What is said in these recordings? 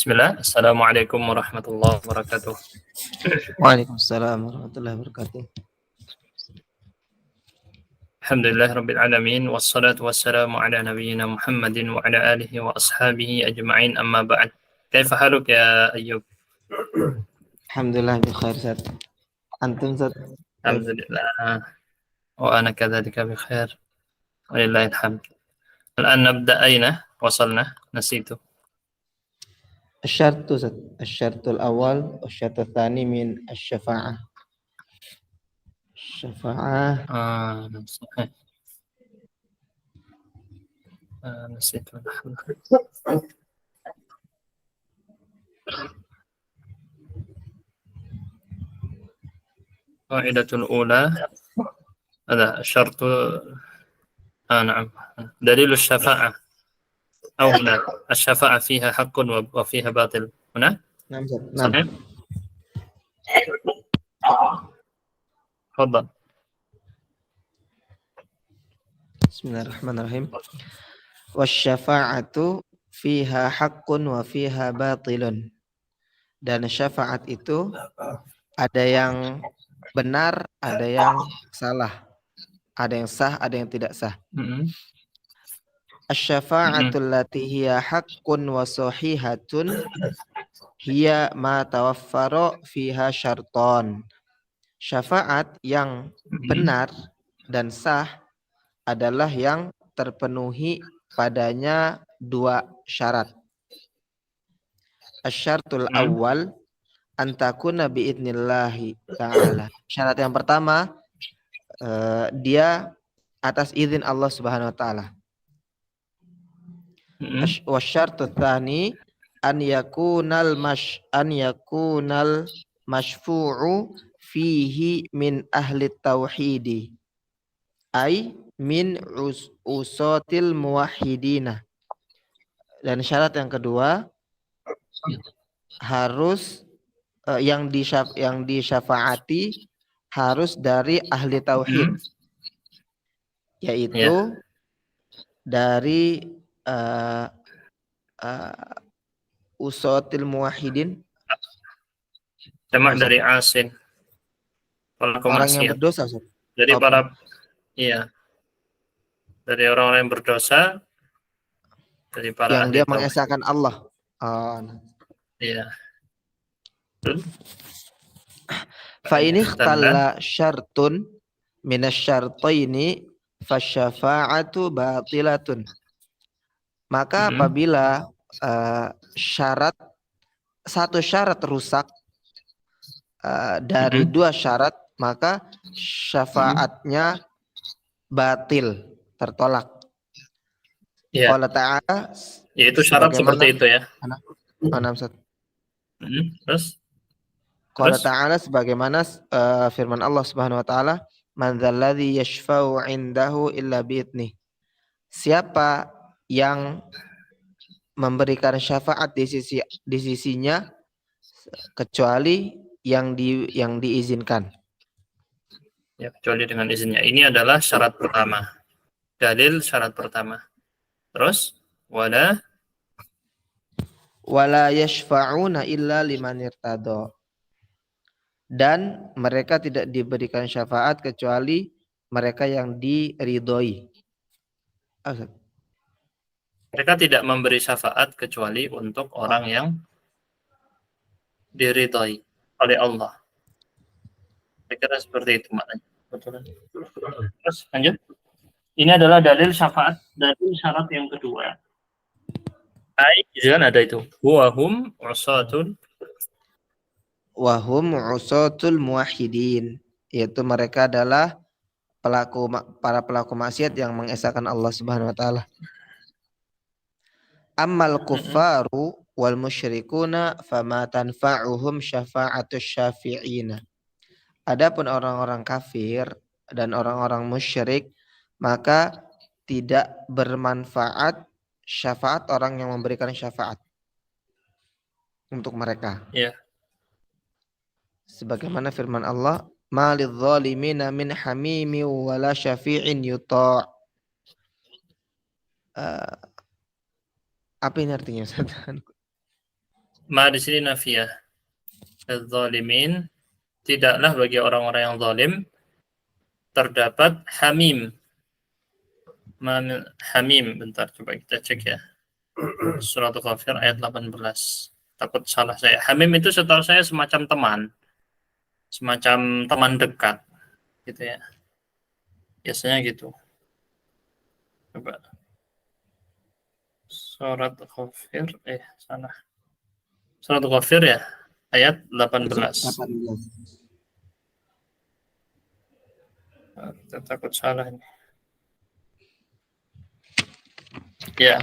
Bismillah. Assalamualaikum warahmatullahi wabarakatuh. Waalaikumsalam warahmatullahi wabarakatuh. Alhamdulillah rabbil alamin wassalatu wassalamu ala nabiyyina Muhammadin wa ala alihi wa ashabihi ajma'in amma ba'd. Kaifa haluk ya Ayyub? Alhamdulillah bi khair Ustaz. Antum Ustaz? Alhamdulillah. Wa ana kadzalika bi khair. Walillahil hamd. Al-an nabda aina wasalna? Nasitu. Asyartu Ustaz. Asyartul awal, asyartul tsani min asy-syafa'ah. Syafa'ah. Sahih. Nasitu. Qaidatul ula. Ada syartu نعم دليل الشفاعة أو لا الشفاعة فيها حق وفيها باطل هنا Naam Ustaz. صحيح تفضل Bismillahirrahmanirrahim. Wasyafa'atu fiha haqqun wa fiha batilun. Dan syafaat itu ada yang benar, ada yang salah. Ada yang sah, ada yang tidak sah. Asy-syafa'atul lati hiya haqqun wa sahihatun hiya ma tawaffara fiha syarton. Syafaat yang benar dan sah adalah yang terpenuhi padanya dua syarat. Asyartul awal antakuna biidnillahi ta'ala. Syarat yang pertama dia atas izin Allah Subhanahu wa taala. Wasyartu tsani an yakunal masyfu'u fihi min ahli tauhidi ay min usatil muwahhidina. Dan syarat yang kedua harus yang disyafaati harus dari ahli tauhid, yaitu dari usatil muwahhidin, jamak dari asin, orang yang berdosa. Jadi dari orang-orang yang berdosa, dari para yang dia mengesahkan Allah. Iya. Fa ini ikhtalla syartun minasyartaini fasyafa'atu batilatun. Maka apabila satu syarat rusak dari dua syarat, maka syafaatnya batil, tertolak. Allah Ta'ala, yaitu syarat seperti itu ya. Terus Qala ta'ala sebagaimana firman Allah Subhanahu wa taala, "Man dzalladzi yashfa'u 'indahu illa bi'idnih." Siapa yang memberikan syafaat di sisinya kecuali yang diizinkan. Ya, kecuali dengan izinnya. Ini adalah syarat pertama. Dalil syarat pertama. Terus wala yashfa'una illa liman irtada. Dan mereka tidak diberikan syafaat kecuali mereka yang diridhoi. Mereka tidak memberi syafaat kecuali untuk orang yang diridhoi oleh Allah. Saya kira seperti itu maknanya. Betul. Terus lanjut. Ini adalah dalil syafaat, dalil syarat yang kedua. Jangan ada itu. Wahum usatul muwahhidin, yaitu mereka adalah para pelaku maksiat yang mengesahkan Allah Subhanahu wa taala. Ammal kuffaru wal musyrikuna fama tanfa'uhum syafa'atus syafi'ina. Adapun orang-orang kafir dan orang-orang musyrik, maka tidak bermanfaat syafaat orang yang memberikan syafaat untuk mereka. Sebagaimana firman Allah, "Malidz zalimina min hamimi wala syafi'in yuta'." Apa ini artinya? Ma di sini nafiyah. Az-zalimin, tidaklah bagi orang-orang yang zalim terdapat hamim. Hamim, bentar coba kita cek ya. Surat Ghafir ayat 18. Takut salah saya. Hamim itu setahu saya semacam teman. Semacam teman dekat gitu ya. Biasanya gitu. Coba. Surat Ghafir salah. Surat Ghafir ya, ayat 18. 18. Kita takut salah ini. Ya.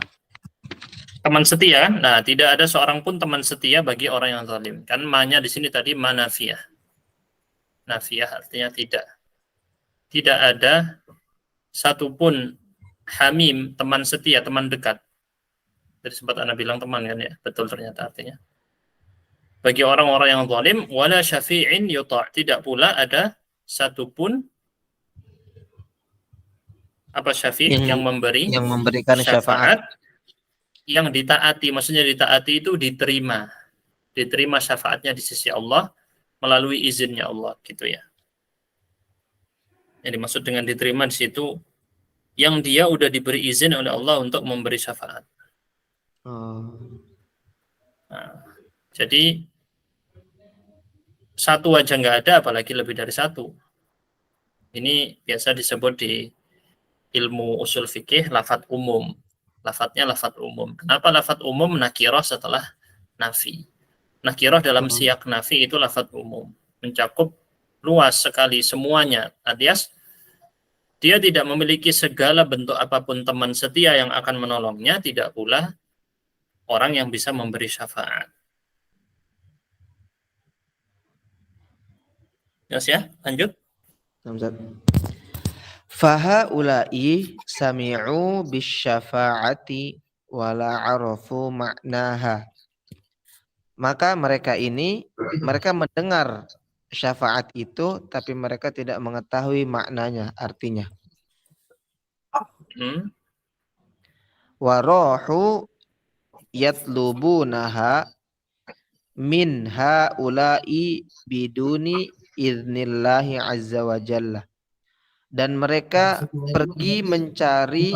Teman setia, nah tidak ada seorang pun teman setia bagi orang yang zalim. Kan ma-nya di sini tadi manafiyah. Nafiyah artinya tidak. Tidak ada satupun hamim, teman setia, teman dekat. Jadi sempat Anda bilang teman kan ya, betul ternyata artinya. Bagi orang-orang yang zalim, wala syafi'in yuta', tidak pula ada satupun apa syafi' yang memberikan syafaat yang ditaati, maksudnya ditaati itu diterima syafaatnya di sisi Allah melalui izinnya Allah gitu ya. Yang dimaksud dengan diterima di situ yang dia udah diberi izin oleh Allah untuk memberi syafaat. Nah, jadi satu aja nggak ada, apalagi lebih dari satu. Ini biasa disebut di ilmu usul fikih lafadz umum. Lafadznya lafadz umum. Kenapa lafadz umum nakirah setelah nafi? Nakirah dalam siyak nafi itu lafadz umum, mencakup luas sekali semuanya. Alias dia tidak memiliki segala bentuk apapun teman setia yang akan menolongnya, tidak pula orang yang bisa memberi syafaat. Yes ya, lanjut. Fahaulai sami'u bisyafa'ati wala arafu ma'naha. Maka mereka mendengar syafaat itu tapi mereka tidak mengetahui maknanya, artinya. Warahu yatlubunaha min haula'i biduni iznillahi azza wa jalla. Dan mereka pergi mencari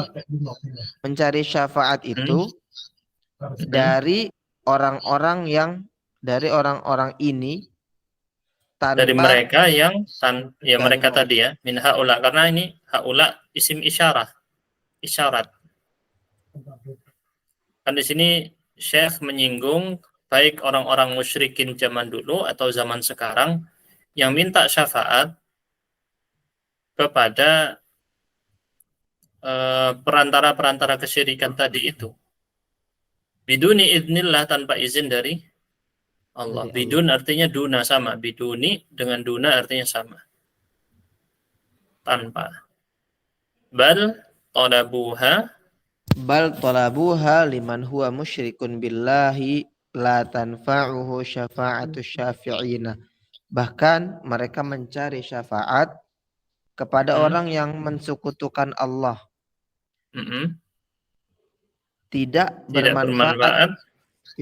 syafaat itu dari orang-orang ini tanpa dari mereka yang mereka tadi ya, min haula, karena ini haula isim isyarat. Kan di sini Syekh menyinggung baik orang-orang musyrikin zaman dulu atau zaman sekarang yang minta syafaat kepada perantara-perantara kesyirikan tadi itu. Biduni idznillah, tanpa izin dari Allah. Bidun artinya duna, sama. Biduni dengan duna artinya sama. Tanpa. Bal talabuha liman huwa musyrikun billahi la tanfa'uhu syafa'atu syafi'ina. Bahkan mereka mencari syafaat kepada orang yang mensekutukan Allah. Tidak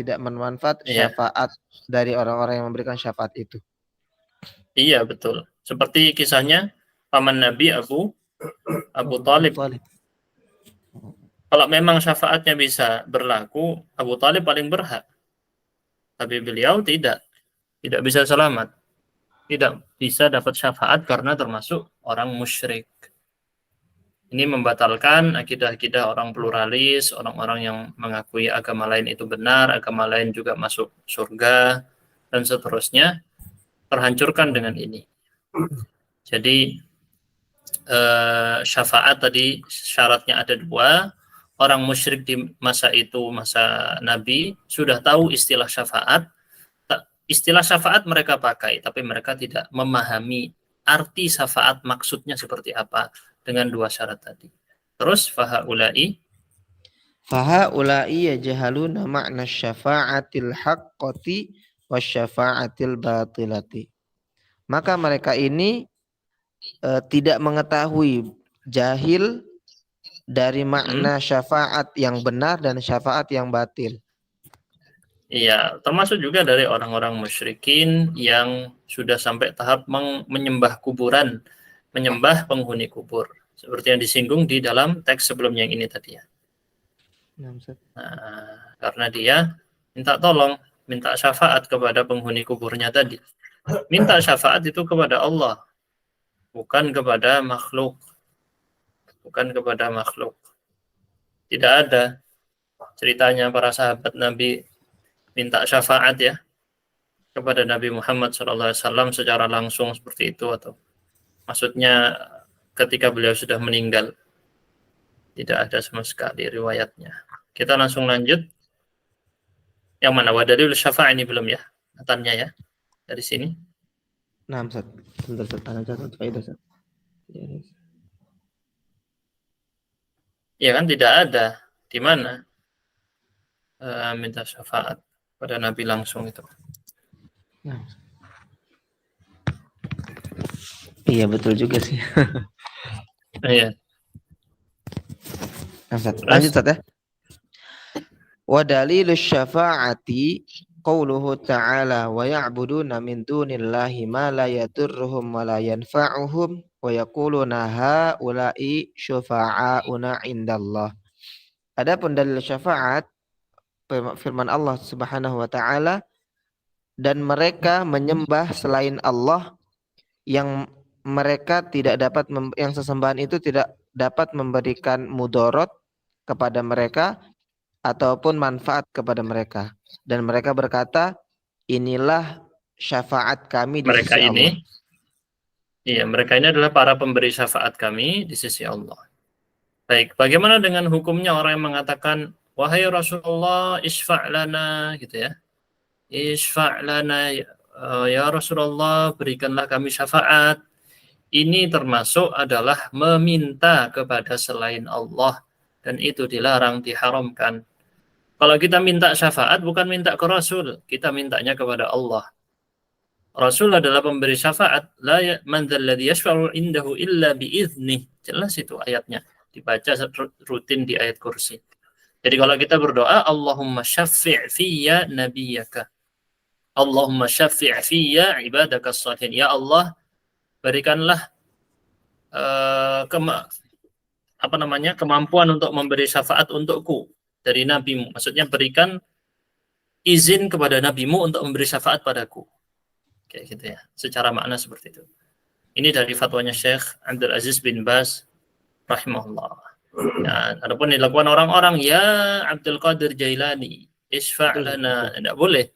bermanfaat syafaat dari orang-orang yang memberikan syafaat itu. Iya, betul. Seperti kisahnya paman Nabi Abu Talib. Kalau memang syafaatnya bisa berlaku, Abu Talib paling berhak. Tapi beliau tidak bisa selamat. Tidak bisa dapat syafaat karena termasuk orang musyrik. Ini membatalkan akidah-akidah orang pluralis, orang-orang yang mengakui agama lain itu benar, agama lain juga masuk surga, dan seterusnya, terhancurkan dengan ini. Jadi syafaat tadi syaratnya ada dua. Orang musyrik di masa itu, masa Nabi, sudah tahu istilah syafaat. Istilah syafaat mereka pakai, tapi mereka tidak memahami arti syafaat maksudnya seperti apa dengan dua syarat tadi. Terus fahaulai yajhaluna ma'na syafa'atil haqqati wasyafa'atil batilati. Maka mereka ini tidak mengetahui, jahil dari makna syafaat yang benar dan syafaat yang batil. Iya, termasuk juga dari orang-orang musyrikin yang sudah sampai tahap menyembah kuburan, menyembah penghuni kubur. Seperti yang disinggung di dalam teks sebelumnya yang ini tadi ya. Nah, Ustaz. Nah, karena dia minta tolong, minta syafaat kepada penghuni kuburnya tadi. Minta syafaat itu kepada Allah, bukan kepada makhluk. Bukan kepada makhluk. Tidak ada ceritanya para sahabat Nabi minta syafaat ya kepada Nabi Muhammad SAW secara langsung seperti itu, atau maksudnya ketika beliau sudah meninggal. Tidak ada sama sekali riwayatnya. Kita langsung lanjut. Yang mana? Wadalil syafa' ini belum ya? Katanya ya. Dari sini. Nah, Ustaz. Sebentar, Ustaz. Ana catat faedah, Ustaz. Ya kan tidak ada. Di mana? Minta syafaat pada Nabi langsung itu. Nah. Iya, betul juga sih. Iya. Nah, Ustaz. Lanjut, Ustaz ya. Wa dalilus syafa'ati qauluhu ta'ala wa ya'buduna min dunillahi ma la yadurruhum wa la yanfa'uhum wa yaquluna haula'i syufa'auna indallah. Adapun dalil syafaat firman Allah Subhanahu wa taala, dan mereka menyembah selain Allah yang mereka tidak dapat yang sesembahan itu tidak dapat memberikan mudarat kepada mereka ataupun manfaat kepada mereka, dan mereka berkata, inilah syafaat kami di Mereka sisi Allah. ini, iya, mereka ini adalah para pemberi syafaat kami di sisi Allah. Baik, bagaimana dengan hukumnya orang yang mengatakan, wahai Rasulullah, isfa' lana, gitu ya. Isfa' lana, ya Rasulullah, berikanlah kami syafaat. Ini termasuk adalah meminta kepada selain Allah, dan itu dilarang, diharamkan. Kalau kita minta syafaat bukan minta ke Rasul, kita mintanya kepada Allah. Rasul adalah pemberi syafaat. La man dzalladzi yashfa'u indahu illa biiznih. Jelas itu ayatnya. Dibaca rutin di ayat kursi. Jadi kalau kita berdoa, Allahumma syaffi' fiyya nabiyyaka. Allahumma syaffi' fiyya ibadaka shalihin. Ya Allah, berikanlah kemampuan untuk memberi syafaat untukku dari nabimu. Maksudnya berikan izin kepada nabimu untuk memberi syafaat padaku. Kayak gitu ya. Secara makna seperti itu. Ini dari fatwanya Syekh Abdul Aziz bin Baz rahimahullah. Ya, adapun dilakukan orang-orang, ya Abdul Qadir Jailani, isfa' lana, tidak boleh.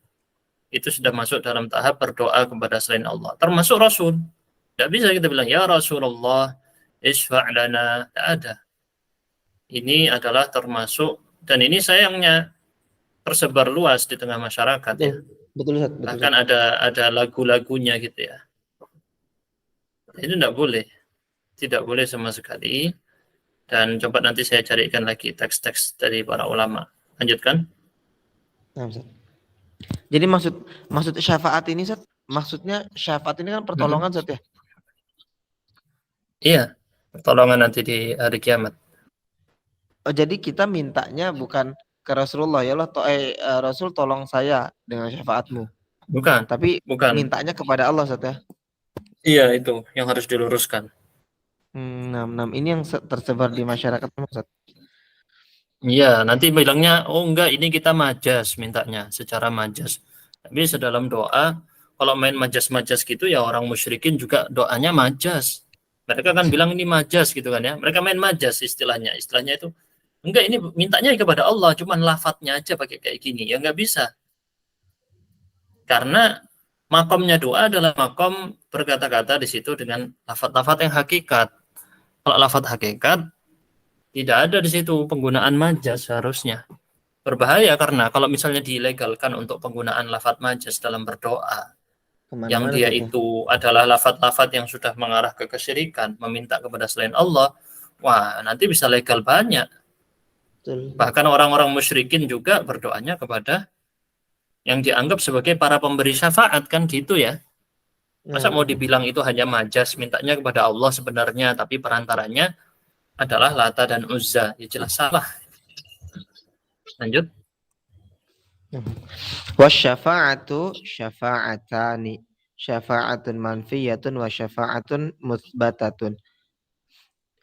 Itu sudah masuk dalam tahap berdoa kepada selain Allah. Termasuk Rasul. Tidak bisa kita bilang, ya Rasulullah, isfa' lana. Tidak ada. Ini adalah termasuk, dan ini sayangnya tersebar luas di tengah masyarakat. Betul, ya. betul, Ustaz. Betul, Bahkan ada lagu-lagunya gitu ya. Itu tidak boleh. Tidak boleh sama sekali. Dan coba nanti saya carikan lagi teks-teks dari para ulama. Lanjutkan. Nah, Ustaz. Jadi maksud syafaat ini, Ustaz, maksudnya syafaat ini kan pertolongan, Ustaz ya? Iya, pertolongan nanti di hari kiamat. Oh, jadi kita mintanya bukan ke Rasulullah, ya Allah, Rasul tolong saya dengan syafaatmu. Bukan. Tapi Bukan. mintanya kepada Allah, Ustaz ya? Iya, itu yang harus diluruskan. Ini yang tersebar di masyarakat, Ustaz. Iya, nanti bilangnya, oh enggak, ini kita majas mintanya, secara majas. Tapi sedalam doa, kalau main majas-majas gitu ya orang musyrikin juga doanya majas. Mereka kan bilang ini majas gitu kan ya. Mereka main majas istilahnya. Istilahnya itu, enggak, ini mintanya kepada Allah, cuman lafadznya aja pakai kayak gini. Ya enggak bisa. Karena makomnya doa adalah makom berkata-kata di situ dengan lafadz-lafadz yang hakikat. Kalau lafadz hakikat tidak ada di situ penggunaan majas seharusnya. Berbahaya karena kalau misalnya dilegalkan untuk penggunaan lafadz majas dalam berdoa, yang dia itu adalah lafadz-lafadz yang sudah mengarah ke kesyirikan, meminta kepada selain Allah, wah nanti bisa legal banyak. Betul. Bahkan orang-orang musyrikin juga berdoanya kepada yang dianggap sebagai para pemberi syafaat, kan gitu ya. Masa mau dibilang itu hanya majas, mintanya kepada Allah sebenarnya, tapi perantaranya adalah Lata dan Uzza. Ya jelas salah. Lanjut. Wasyafa'atu syafa'atani. Syafa'atun manfiyatun wa syafa'atun musbatatun.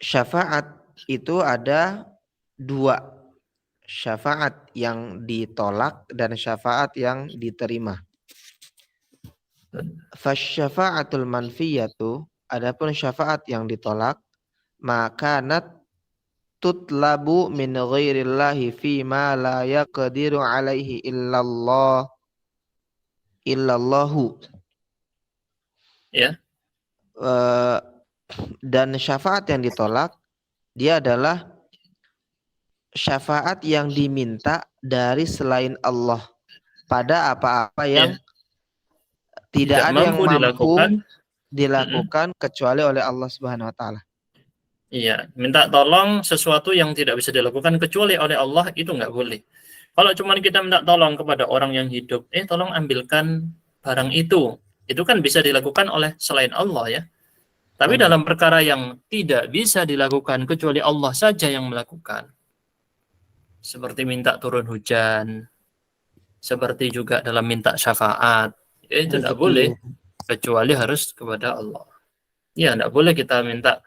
Syafaat itu ada dua. Syafaat yang ditolak dan syafaat yang diterima. Fasyafa'atul manfiyatu, adapun syafaat yang ditolak, maka tutlabu min ghairillahi fi ma la yaqdiru alaihi illallahu. Ya. Dan syafaat yang ditolak, dia adalah syafaat yang diminta dari selain Allah pada apa-apa yang tidak ada yang mampu dilakukan kecuali oleh Allah Subhanahu wa taala. Iya, minta tolong sesuatu yang tidak bisa dilakukan kecuali oleh Allah itu nggak boleh. Kalau cuma kita minta tolong kepada orang yang hidup, tolong ambilkan barang itu kan bisa dilakukan oleh selain Allah ya. Tapi dalam perkara yang tidak bisa dilakukan kecuali Allah saja yang melakukan, seperti minta turun hujan, seperti juga dalam minta syafaat, itu tidak boleh kecuali harus kepada Allah. Ya, tidak boleh kita minta,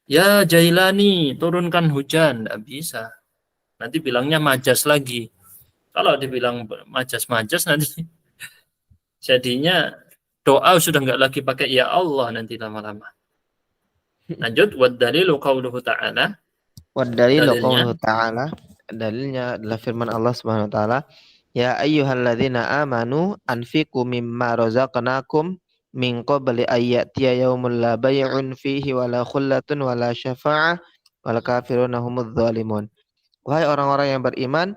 ya Jailani turunkan hujan, tidak bisa. Nanti bilangnya majas lagi. Kalau dibilang majas-majas nanti jadinya doa sudah nggak lagi pakai ya Allah nanti lama-lama. Lanjut, wad dalilu qauluhu ta'ala. Wad dalilu qauluhu ta'ala, dalilnya adalah firman Allah Subhanahu wa taala, ya ayyuhalladzina amanu anfiqu mimma razaqnakum min qabli ayyatiya yaumul la bay'un fihi wala khullatun wala syafa'ah wal kafiruna humudz zalimun. Wahai orang-orang yang beriman,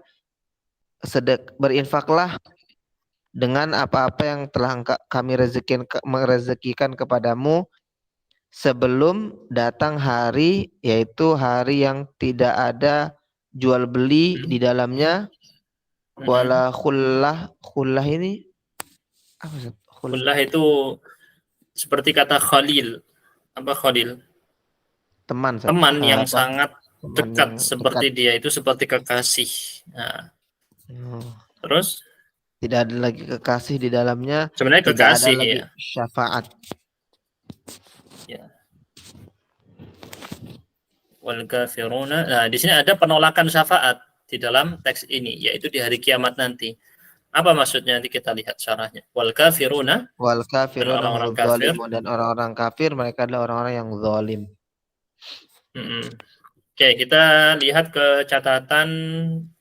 berinfaklah dengan apa-apa yang telah kami merezekikan kepadamu sebelum datang hari, yaitu hari yang tidak ada jual beli di dalamnya, wala khullah. Khullah ini apa? Khullah itu seperti kata khalil. Apa khalil? Teman yang sangat dekat, seperti dia itu seperti kekasih. Nah. Terus tidak ada lagi kekasih di dalamnya, sebenarnya tidak kekasih, ada lagi syafaat. Ya. Wal kafiruna. Nah, di sini ada penolakan syafaat di dalam teks ini, yaitu di hari kiamat nanti. Apa maksudnya? Nanti kita lihat syarahnya. Wal kafiruna. Wal kafiruna orang-orang kafir, dan orang-orang kafir mereka adalah orang-orang yang zalim. Oke, kita lihat ke catatan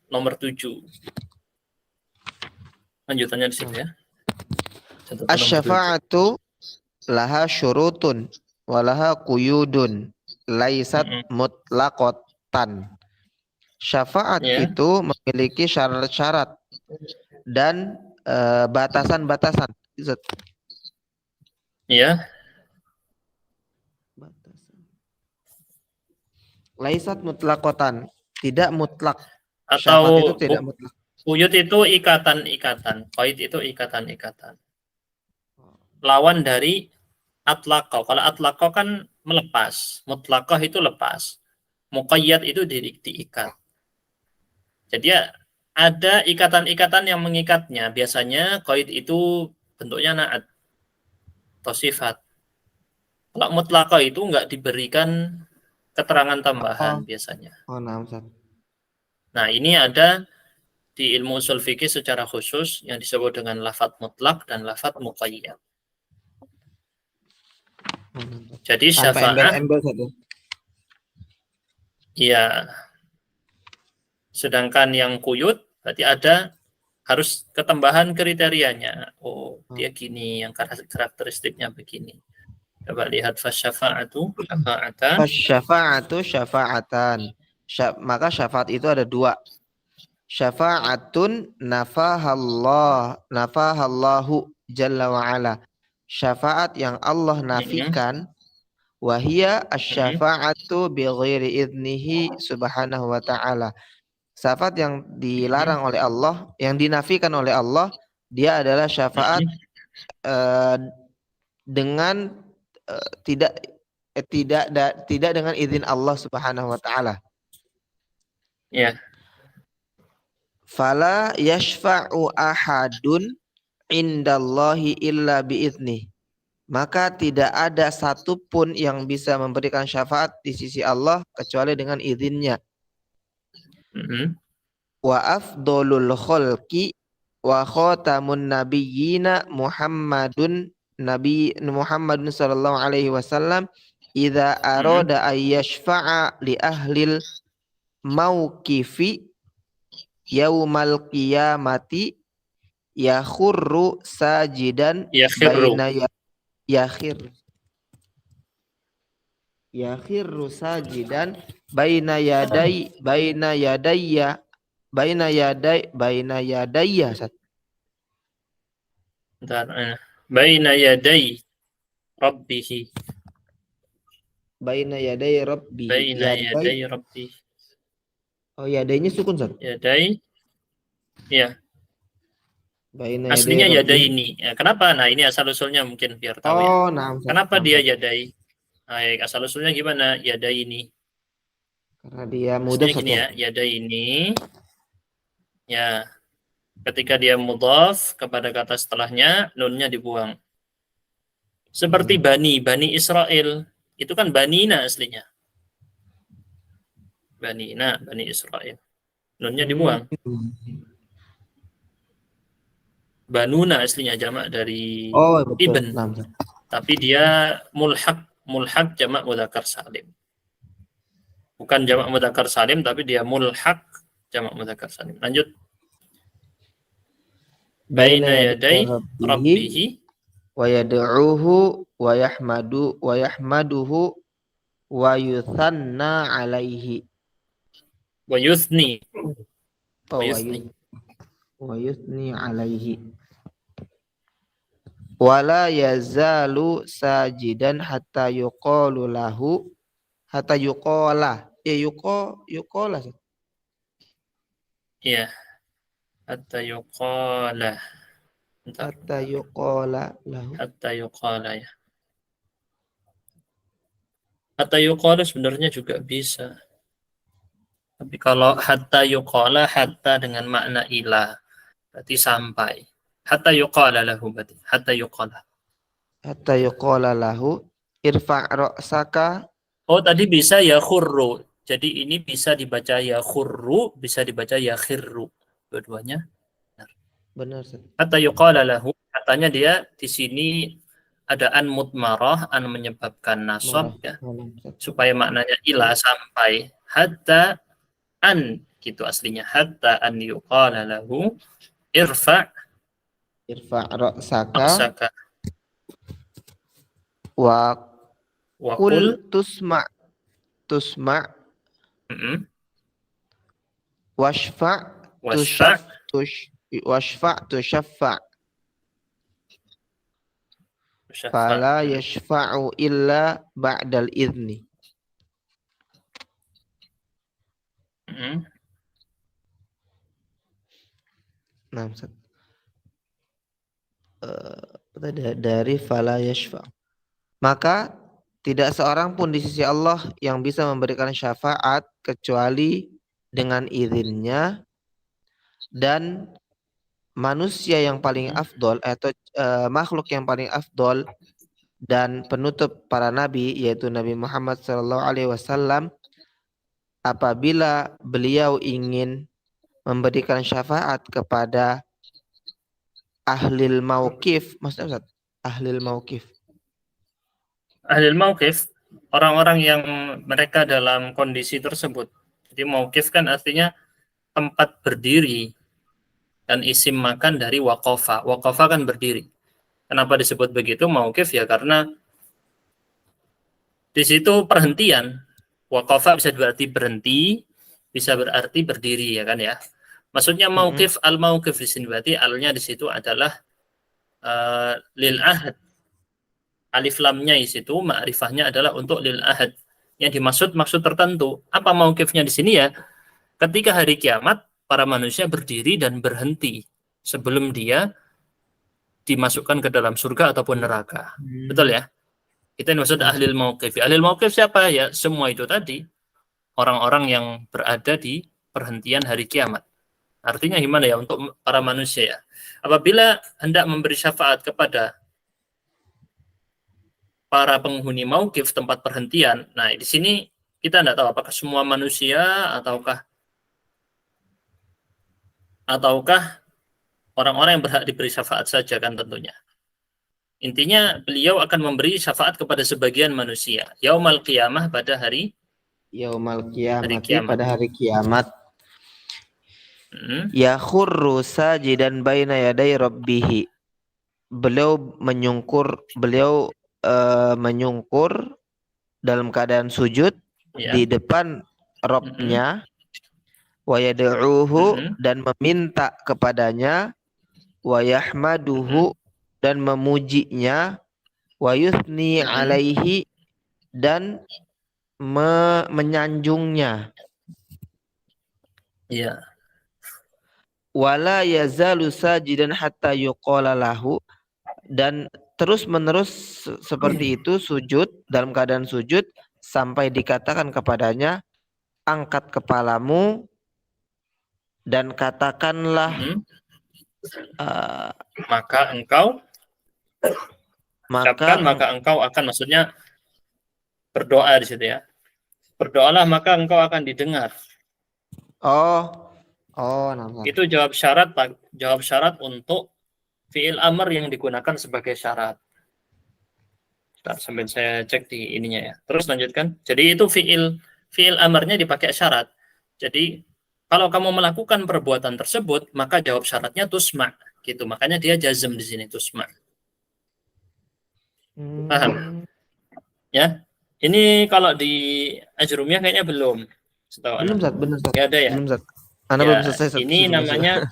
nomor 7. Lanjutannya di situ ya. Asy-syafa'atu laha syurutun walaha quyudun laisat mutlaqatan. Syafaat itu memiliki syarat-syarat dan batasan-batasan. Iya. Laisat mutlaqatan, tidak mutlak. Atau syafaat itu tidak mutlak. Quyud itu ikatan-ikatan, qaid itu ikatan-ikatan. Lawan dari atlaqah. Kalau atlaqah kan melepas, mutlaqah itu lepas. Muqayyad itu diikat. Jadi ada ikatan-ikatan yang mengikatnya. Biasanya qaid itu bentuknya na'at atau sifat. Kalau mutlaqah itu enggak diberikan keterangan tambahan biasanya. Nah, ini ada di ilmu usul fikih secara khusus yang disebut dengan lafadz mutlak dan lafadz muqayyad. Jadi syafaat, iya. Sedangkan yang quyud berarti ada harus ketambahan kriterianya. Oh, dia gini, yang karakteristiknya begini. Coba lihat fasyafa'atu syafa'atan. Fasyafa'atu syafa'atan. Maka syafaat itu ada dua. Syafa'atun nafahallahu jalla wa'ala. Syafaat yang Allah nafikan. Wahia asyafa'atu bighairi idnihi subhanahu wa ta'ala. Syafaat yang dilarang oleh Allah, yang dinafikan oleh Allah, dia adalah syafaat dengan tidak dengan izin Allah subhanahu wa ta'ala. Ya. Fala yashfa'u ahadun indallahi illa bi'idnih. Maka tidak ada satupun yang bisa memberikan syafaat di sisi Allah kecuali dengan izinnya. Wa afdolul khalqi wa khatamun nabiyyina Muhammadun sallallahu alaihi wasallam idza arada ay yashfa'a li ahlil mauqifi yaumal qiyamati yakhurru sajidan baina yakhirru sajidan baina yadayya baina yaday rabbihi baina yaday rabbi. Oh, yadainya sukun, Ustaz. Yaday. Ya. Baina aslinya yaday ini. Ya, kenapa? Nah, ini asal usulnya mungkin biar tahu ya. Nah, Kenapa dia yaday? Baik, asal usulnya gimana? Yaday ini. Karena dia mudah gini ya, yaday ini. Ya. Ketika dia mudhaf kepada kata setelahnya, nunnya dibuang. Seperti Bani Israel. Itu kan Banina aslinya. Bani Israel. Nunnya dibuang. Banuna aslinya jamak dari ibn. Tapi dia mulhaq jamak mudzakkar salim. Bukan jamak mudzakkar salim, tapi dia mulhaq jamak mudzakkar salim. Lanjut. Baina yaday rabbihi wa yad'uhu wa yahmaduhu wa yuthanna alaihi wa yuthni alaihi wala yazalu sajidan hatta yuqala ya hatta yuqala ya. Hatta yuqala sebenarnya juga bisa. Tapi kalau hatta yuqala, hatta dengan makna ila, berarti sampai. Hatta yuqala lahu, berarti hatta yuqala. Hatta yuqala lahu irfa' ra'saka. Oh, tadi bisa ya khurru. Jadi ini bisa dibaca ya khurru, bisa dibaca ya khirru. Dua-duanya benar. Hatta yuqala lahu, katanya dia di sini ada an mutmarah, an menyebabkan nasab ya. Supaya maknanya ila, sampai. Hatta an gitu aslinya, hatta an yuqala lahu irfa' ra'saka wa qul tusma' washfa' tushaffa' fala yashfa'u illa ba'dal idzni. Nah, dari fala yashfa'. Maka tidak seorang pun di sisi Allah yang bisa memberikan syafaat kecuali dengan izinnya, dan manusia yang paling afdol atau makhluk yang paling afdol dan penutup para nabi yaitu Nabi Muhammad SAW, apabila beliau ingin memberikan syafaat kepada ahlil mauqif, maksudnya Ustaz, ahlil mauqif, orang-orang yang mereka dalam kondisi tersebut. Jadi mauqif kan artinya tempat berdiri, dan isim makan dari waqafa. Waqafa kan berdiri. Kenapa disebut begitu mauqif? Ya karena di situ perhentian. Waqafa bisa berarti berhenti, bisa berarti berdiri, ya kan ya. Maksudnya mauqif, al-mauqif di sini berarti alnya di situ adalah lil ahad. Alif lamnya di situ ma'rifahnya adalah untuk lil ahad. Yang maksud tertentu. Apa mauqifnya di sini ya? Ketika hari kiamat para manusia berdiri dan berhenti sebelum dia dimasukkan ke dalam surga ataupun neraka. Betul ya? Itu yang maksud ahlil mauqif. Ahlil mauqif siapa ya? Semua itu tadi orang-orang yang berada di perhentian hari kiamat. Artinya gimana ya untuk para manusia ya? Apabila hendak memberi syafaat kepada para penghuni mauqif tempat perhentian, nah di sini kita tidak tahu apakah semua manusia ataukah orang-orang yang berhak diberi syafaat saja kan tentunya. Intinya beliau akan memberi syafaat kepada sebagian manusia. Yaumal qiyamah pada hari Yaumal qiyamati, kiamat. pada hari kiamat. Hmm. Ya khurru sajidan baina yaday rabbih. Beliau menyungkur dalam keadaan sujud Ya. di depan Rabb-nya, wa yad'uhu, dan meminta kepadanya, wa yahmaduhu, dan memujinya, wa yuthni alaihi, dan menyanjungnya. Ya. Wala yazalu sajidan hatta yuqala lahu, dan terus-menerus seperti itu sujud, dalam keadaan sujud sampai dikatakan kepadanya, angkat kepalamu dan katakanlah maka engkau akan, maksudnya berdoa di situ ya. Berdoalah maka engkau akan didengar. Nampak. Itu jawab syarat untuk fi'il amr yang digunakan sebagai syarat. Sambil saya cek di ininya ya. Terus lanjutkan. Jadi itu fi'il amarnya dipakai syarat. Jadi kalau kamu melakukan perbuatan tersebut, maka jawab syaratnya tusma gitu. Makanya dia jazm di sini tusma. Paham? Ya. Ini kalau di Ajrumiyah kayaknya belum. Belum, Zat. Benar, Zat. Nggak ada ya? Belum, Zat. Anda belum selesai, Zat. Ini namanya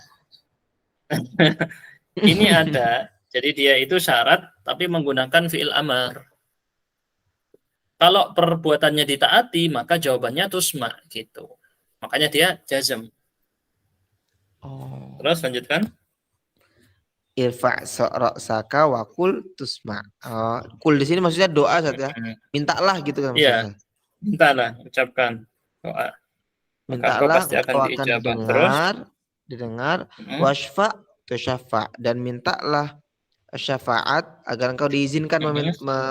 ini ada. Jadi dia itu syarat tapi menggunakan fi'il amar. Kalau perbuatannya ditaati, maka jawabannya tusma gitu. Makanya dia jazm. Terus lanjutkan. Irfa' ra'saka wa qul tusma. Qul di sini maksudnya doa, Zat, ya. Mintalah gitu kan maksudnya. Iya. Mintalah, ucapkan doa. Mintalah, pasti akan diijabah. didengar. Washfa' tusyafa', dan mintalah syafaat agar engkau diizinkan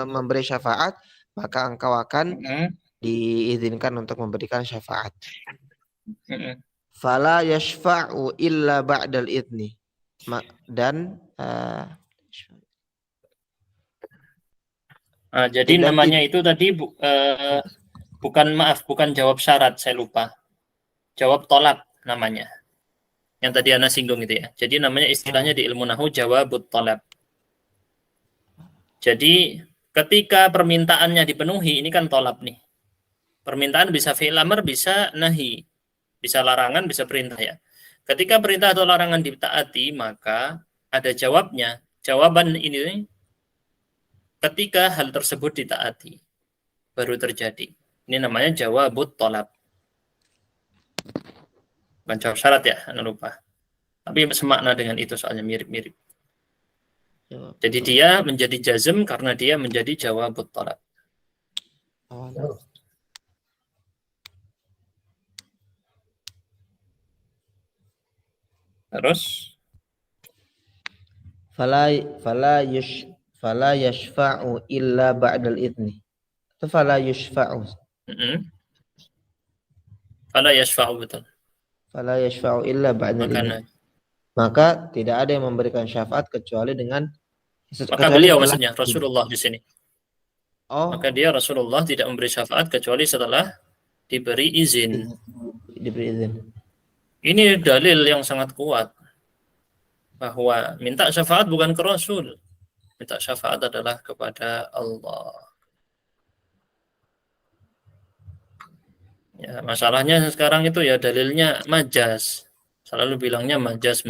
memberi syafaat, maka engkau akan diizinkan untuk memberikan syafaat. Fala yashfa'u illa ba'dal idni. Dan jadi namanya itu tadi bukan jawab syarat, saya lupa. Jawab tolak namanya. Yang tadi Ana singgung itu ya. Jadi namanya istilahnya di ilmu nahwu jawabut tolab. Jadi ketika permintaannya dipenuhi, ini kan tolab nih. Permintaan bisa fi'il amr, bisa nahi. Bisa larangan, bisa perintah ya. Ketika perintah atau larangan ditaati, maka ada jawabnya. Jawaban ini ketika hal tersebut ditaati baru terjadi. Ini namanya jawabut tolab. Bukan jawab syarat ya, Anda lupa. Tapi semakna dengan itu soalnya mirip-mirip. Jadi dia menjadi jazm karena dia menjadi jawabut tolab. Terus fala yashfa'u illa ba'dal idni. Itu fala yashfa'u. Fala yashfa'u, betul. Fala yashfa'u illa ba'dal idni. Maka tidak ada yang memberikan syafaat kecuali dengan beliau maksudnya Rasulullah di sini. Maka dia Rasulullah tidak memberi syafaat kecuali setelah diberi izin. Ini dalil yang sangat kuat bahwa minta syafaat bukan ke Rasul. Minta syafaat adalah kepada Allah. Ya, masalahnya sekarang itu ya dalilnya majaz. Selalu bilangnya majaz.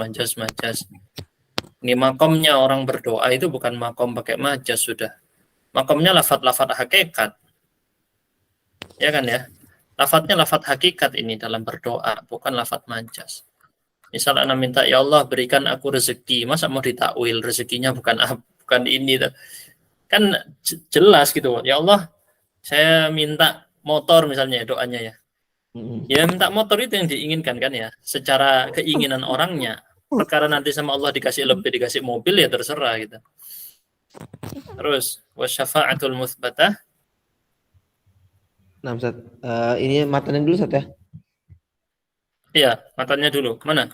Ini makomnya orang berdoa itu bukan makom pakai majaz sudah. Makomnya lafaz-lafaz hakikat. Ya kan ya? Lafaznya lafaz hakikat ini dalam berdoa, bukan lafaz majaz. Misal Anda minta, ya Allah berikan aku rezeki, masa mau ditakwil rezekinya bukan ini. Kan jelas gitu. Ya Allah, saya minta motor misalnya doanya ya. Ya minta motor itu yang diinginkan kan ya, secara keinginan orangnya. Perkara nanti sama Allah dikasih lebih, dikasih mobil ya terserah gitu. Terus wasyafa'atul mutsbatah. Nah, Ustaz, ini matanya dulu Ustaz ya. Iya, matanya dulu. Mana?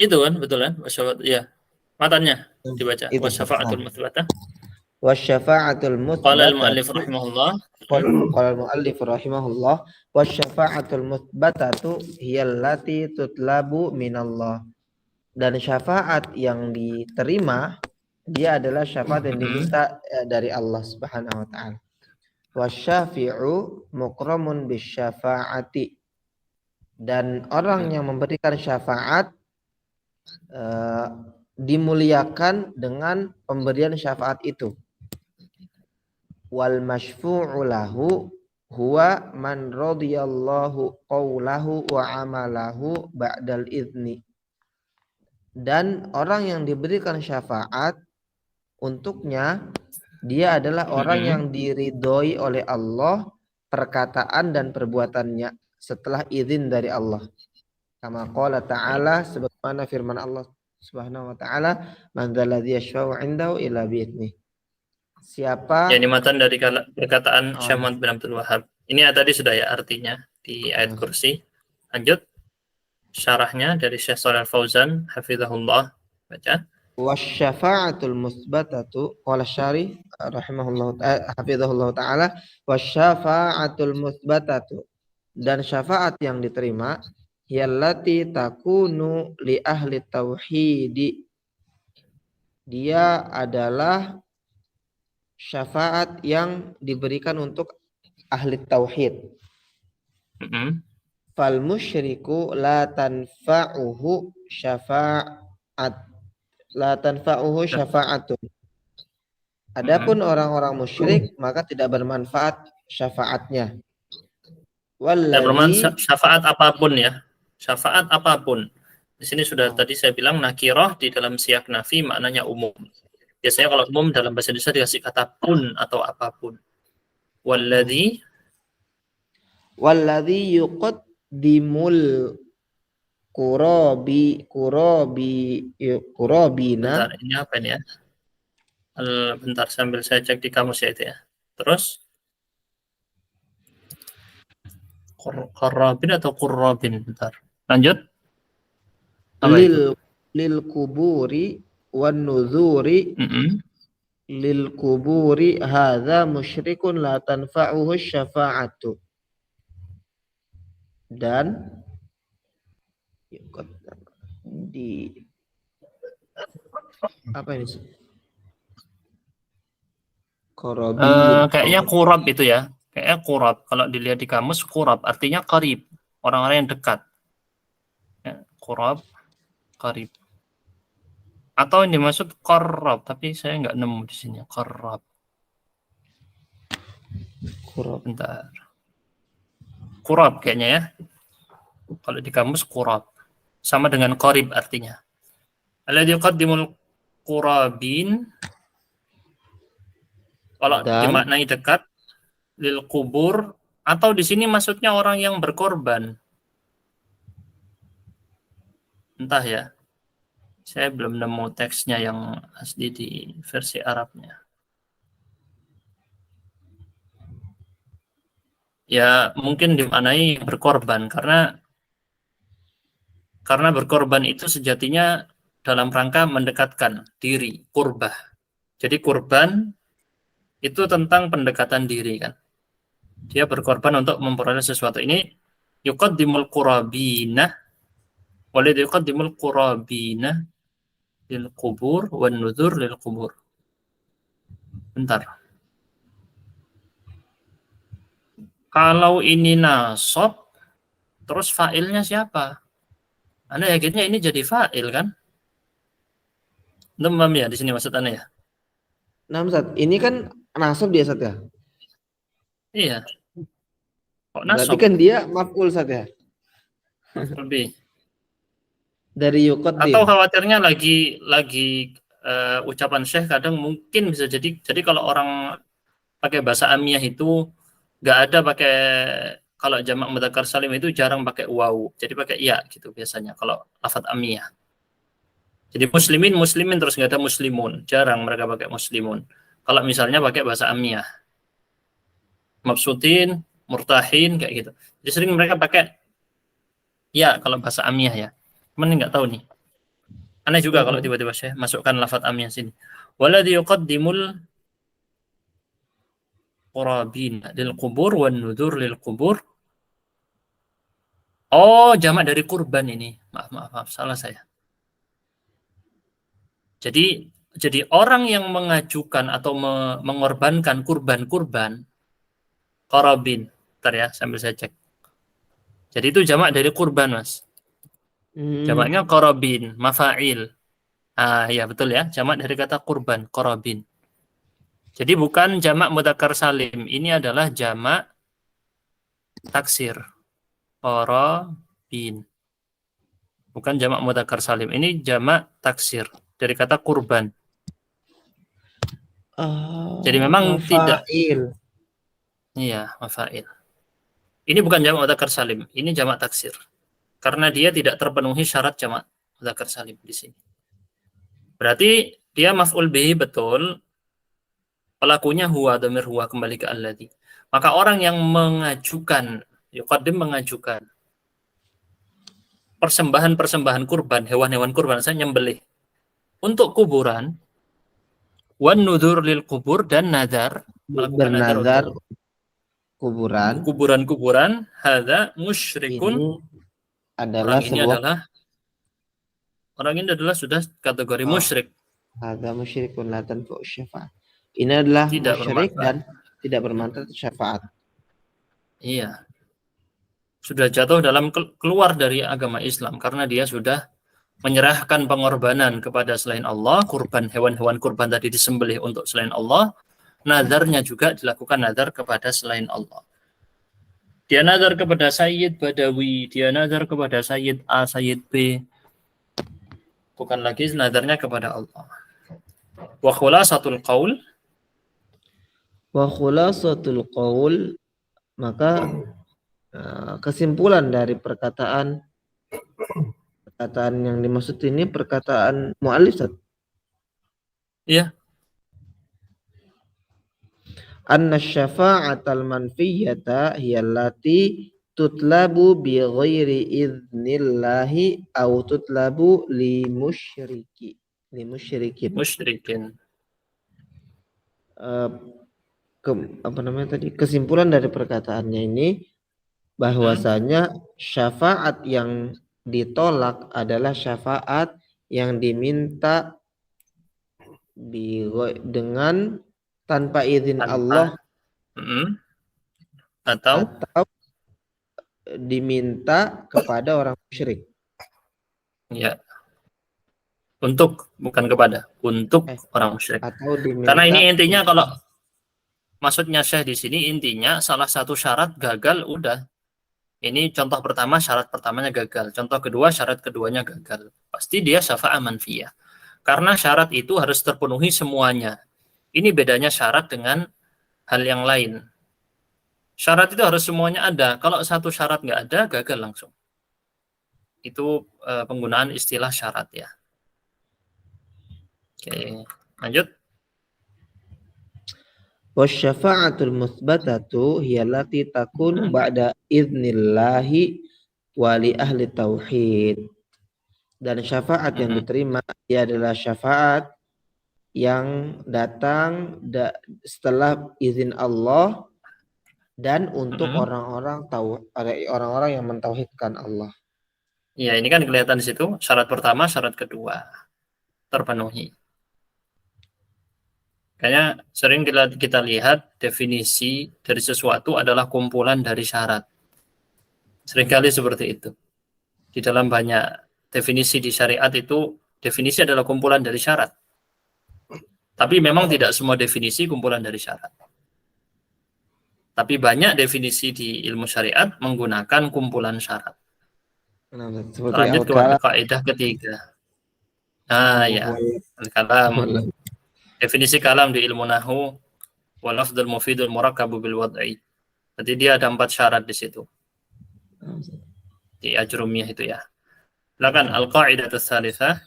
Itu kan betul kan? Wasyafa'at, iya. Matanya dibaca. Itu Ustaz. Wasyafa'atul Nah, mutsbatah. wasyafa'atul Qala al-mu'allif mutsbatatu rahimahullah. qala al-muallif rahimahullah wasyafa'atul mutsbatatu hiyallati tutlabu minallah. Dan syafaat yang diterima dia adalah syafaat yang diminta dari Allah Subhanahu wa taala. Wasyafi'u mukramun bisyafa'ati. Dan orang yang memberikan syafaat dimuliakan dengan pemberian syafaat itu. Wal masyfu'u lahu huwa man radiyallahu qawlahu wa amalahu ba'dal idzni. Dan orang yang diberikan syafaat untuknya dia adalah orang yang diridhoi oleh Allah perkataan dan perbuatannya setelah izin dari Allah. Kama qala ta'ala, sebagaimana firman Allah Subhanahu wa taala, man dzalladzi yashfa'u 'indahu illa bi'idzni. Siapa? Ya, ini matan dari perkataan Syekh Muhammad bin Abdul Wahhab. Ini tadi sudah ya artinya di ayat kursi. Lanjut syarahnya dari Syekh Shalih Al-Fauzan hafizahullah. Baca. Wasyafa'atul musbatatu qala syari rahimahullah hafizahullah taala wasyafa'atul musbatatu, dan syafaat yang diterima yallati takunu li ahli tauhidi, dia adalah syafaat yang diberikan untuk ahli tauhid. Fal musyriku la tanfa'uhu syafa'atun. Adapun orang-orang musyrik maka tidak bermanfaat syafaatnya. Tidak bermanfaat syafaat apapun ya. Syafaat apapun. Di sini sudah tadi saya bilang nakirah di dalam siyak nafi maknanya umum. Biasanya kalau umum dalam bahasa Indonesia dikasih kata pun atau apapun. Walladzi yuqaddimul kurabina. Bentar, ini apa ini ya? Bentar sambil saya cek di kamus ya itu ya. Terus Qarrabin atau Qurrabin, bentar. Lanjut. Lil kuburi wan nuzuri. Lil kuburi hadza musyrikun la tanfa'uhu syafa'atu. Dan di apa ini? Kayaknya kurab itu ya. Kayaknya kurab. Kalau dilihat di kamus, kurab artinya qarib. Orang-orang yang dekat. Ya, kurab, qarib. Atau yang dimaksud qarrab, tapi saya nggak nemu di sini. Qarrab. Kurab. Bentar. Kurab kayaknya ya. Kalau di kamus kurab. Sama dengan qarib artinya. Alladzi yuqaddimul qurabin. Kalau dimaknai dekat, lil kubur, atau di sini maksudnya orang yang berkorban. Entah ya. Saya belum nemu teksnya yang asli di versi Arabnya. Ya, mungkin dimaknai berkorban karena berkorban itu sejatinya dalam rangka mendekatkan diri, qurbah. Jadi kurban itu tentang pendekatan diri kan. Dia berkorban untuk memperoleh sesuatu. Ini yuqaddimul qurabina wala yuqaddimul qurabina lil qubur wan nuzur lil qubur. Bentar. Kalau ini nasab, terus fa'ilnya siapa? Anda yakinnya ini jadi fa'il kan? Demam ya di sini maksud Anda ya? Nah, Ustaz, ini kan nasab dia, Ustaz ya? Iya. Kok Berarti nasab? kan dia maf'ul, Ustaz ya? Lebih. Dari yuqaddim. Atau khawatirnya lagi ucapan Syekh kadang mungkin bisa jadi kalau orang pakai bahasa amiyah itu nggak ada pakai, kalau jamak mudzakkar salim itu jarang pakai waw, jadi pakai ya gitu biasanya kalau lafadz amiyah. Jadi muslimin muslimin terus nggak ada muslimun, jarang mereka pakai muslimun. Kalau misalnya pakai bahasa amiyah, mabsutin, murtahin kayak gitu. Jadi sering mereka pakai ya kalau bahasa amiyah ya. Cuman nggak tahu nih. Aneh juga kalau tiba-tiba saya masukkan lafadz amiyah sini. Waladhi yuqaddimul qurabin lil qubur wan nudur lil qubur. Oh, jamak dari kurban ini. Maaf, salah saya. Jadi orang yang mengajukan atau mengorbankan kurban-kurban qarabin. Bentar ya, sambil saya cek. Jadi itu jamak dari kurban, Mas. Jamaknya qarabin, mafa'il. Ah, ya betul ya, jamak dari kata kurban, qarabin. Jadi bukan jamak mudzakkar salim, ini adalah jamak taksir. Qarabin. Bukan jamak mudzakkar salim, ini jamak taksir dari kata kurban. Jadi memang tidak. Mafail. Iya, mafa'il. Ini bukan jamak mudzakkar salim, ini jamak taksir. Karena dia tidak terpenuhi syarat jamak mudzakkar salim di sini. Berarti dia maf'ul bihi betul, pelakunya huwa, dhamir huwa kembali ke alladhi. Maka orang yang mengajukan, yuqaddim mengajukan persembahan-persembahan kurban, hewan-hewan kurban, saya nyembelih untuk kuburan, wan nudur lil kubur, dan nadar, melakukan nadar Bernazar untuk kuburan kuburan-kuburan, hadza musyrikun. ini adalah Orang ini sebuah adalah sudah kategori musyrik. hadza musyrikun la tanfa'u syafaat. Ini adalah Tidak musyrik bermanfaat. dan tidak bermanfaat syafaat. Iya. Sudah jatuh dalam keluar dari agama Islam karena dia sudah menyerahkan pengorbanan kepada selain Allah, kurban hewan-hewan kurban tadi disembelih untuk selain Allah, nadarnya juga dilakukan nadar kepada selain Allah. Dia nadar kepada Sayyid Badawi, dia nadar kepada Sayyid A, Sayyid B, bukan lagi nadarnya kepada Allah. Wa khulasatul qaul, Wa khulasatul qaul, maka kesimpulan dari perkataan yang dimaksud ini perkataan mu'allif. iya, Anna syafa'atal manfiyata hiya allati tutlabu bi ghairi idnillahi au tutlabu li musyrikin. Apa namanya tadi? Kesimpulan dari perkataannya ini bahwasanya syafaat yang ditolak adalah syafaat yang diminta dengan tanpa izin Allah atau diminta kepada orang musyrik. Ya. Bukan kepada, untuk orang musyrik. Karena ini intinya kalau maksudnya Syekh di sini intinya salah satu syarat gagal udah. Ini contoh pertama, syarat pertamanya gagal. Contoh kedua, syarat keduanya gagal. Pasti dia syafa'ah manfiyah. Karena syarat itu harus terpenuhi semuanya. Ini bedanya syarat dengan hal yang lain. Syarat itu harus semuanya ada. Kalau satu syarat nggak ada, gagal langsung. Itu penggunaan istilah syarat ya. Oke, lanjut. Wasyafa'atul mutsbatatu hiya allati takunu ba'da idnillahi wa li ahli tauhid. Dan syafaat yang diterima dia adalah syafaat yang datang setelah izin Allah dan untuk orang-orang yang mentauhidkan Allah. Iya, ini kan kelihatan di situ syarat pertama, syarat kedua terpenuhi. Kayaknya sering kita lihat definisi dari sesuatu adalah kumpulan dari syarat. Seringkali seperti itu. Di dalam banyak definisi di syariat itu, definisi adalah kumpulan dari syarat. Tapi memang tidak semua definisi kumpulan dari syarat. Tapi banyak definisi di ilmu syariat menggunakan kumpulan syarat. Lanjut ke kaidah ketiga. Nah ya, kalam. Definisi kalam di ilmu nahwu, wal lafdzul mufidul murakkabu bil wad'i. Berarti dia ada 4 syarat di situ. Di Ajrumiyah itu ya. Silakan al-qa'idatu tsalitsah.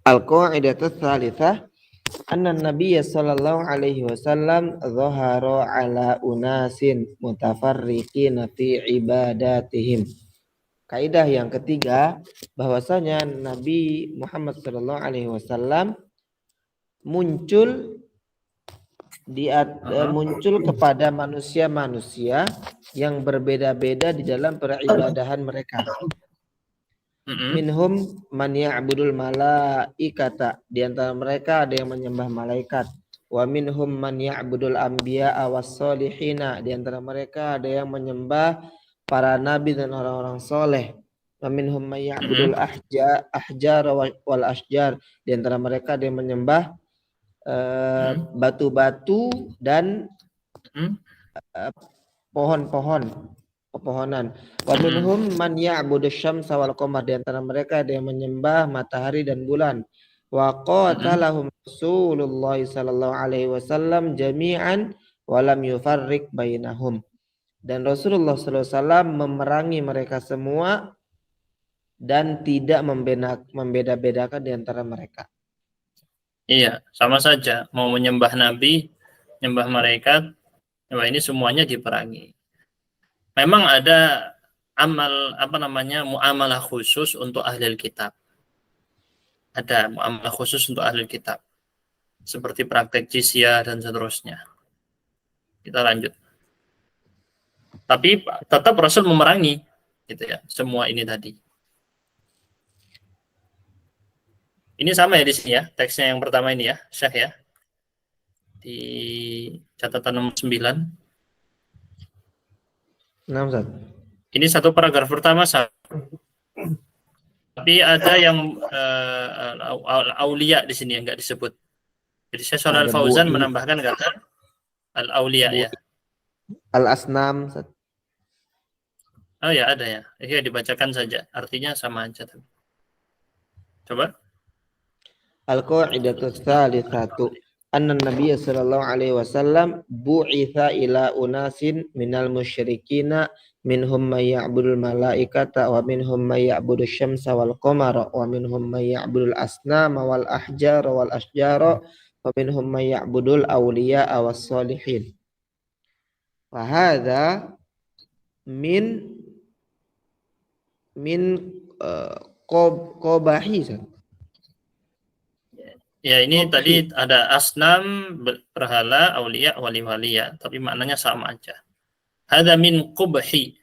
Al-qa'idatu tsalitsah anna Nabiy sallallahu alaihi wasallam dhahara ala unasin mutafarriqin fi ibadatihim. Kaidah yang ketiga, bahwasanya Nabi Muhammad sallallahu alaihi wasallam muncul muncul kepada manusia-manusia yang berbeda-beda di dalam peribadahan mereka. Minhum man ya'budul malaikata, di antara mereka ada yang menyembah malaikat. Wa minhum man ya'budul anbiya was solihina, di antara mereka ada yang menyembah para nabi dan orang-orang soleh. Wa minhum man ya'budul ahjar wal ashjar, di antara mereka ada yang menyembah batu-batu dan pepohonan. Wa minhum man ya'budu syamsa wal qamar, di antara mereka ada yang menyembah matahari dan bulan. Wa qatalahum Rasulullah sallallahu alaihi wasallam jami'an wa lam yufarriq bainahum. Dan Rasulullah sallallahu alaihi wasallam memerangi mereka semua dan tidak membeda-bedakan di antara mereka. Iya, sama saja. Mau menyembah nabi, menyembah malaikat, ini semuanya diperangi. Memang ada muamalah khusus untuk ahli kitab. Ada muamalah khusus untuk ahli kitab. Seperti praktek jizyah dan seterusnya. Kita lanjut. Tapi tetap Rasul memerangi gitu ya, semua ini tadi. Ini sama ya di sini ya, teksnya yang pertama ini ya, Syekh ya. Di catatan nomor 9. Ini satu paragraf pertama, tapi ada yang aulia di sini yang enggak disebut. Jadi Syekh Shalal Fauzan menambahkan kata al-aulia ya. Al-asnam. Oh ya, ada ya. Iya, dibacakan saja. Artinya sama aja. Coba. Al-qa'idatu tsalitsatu anna Nabiy sallallahu alaihi wasallam bu'itsa ila unasin minal musyrikina minhum may ya'budul malaikata wa minhum may ya'budu syamsa wal qamara wa minhum may ya'budul asnama wal ahjara wal asjara wa minhum may ya'budul awliya was solihin. Wa hadza min qabahi. Ya, ini tadi ada asnam, berhala, aulia, wali-waliya, tapi maknanya sama aja. Hadza min qubhi.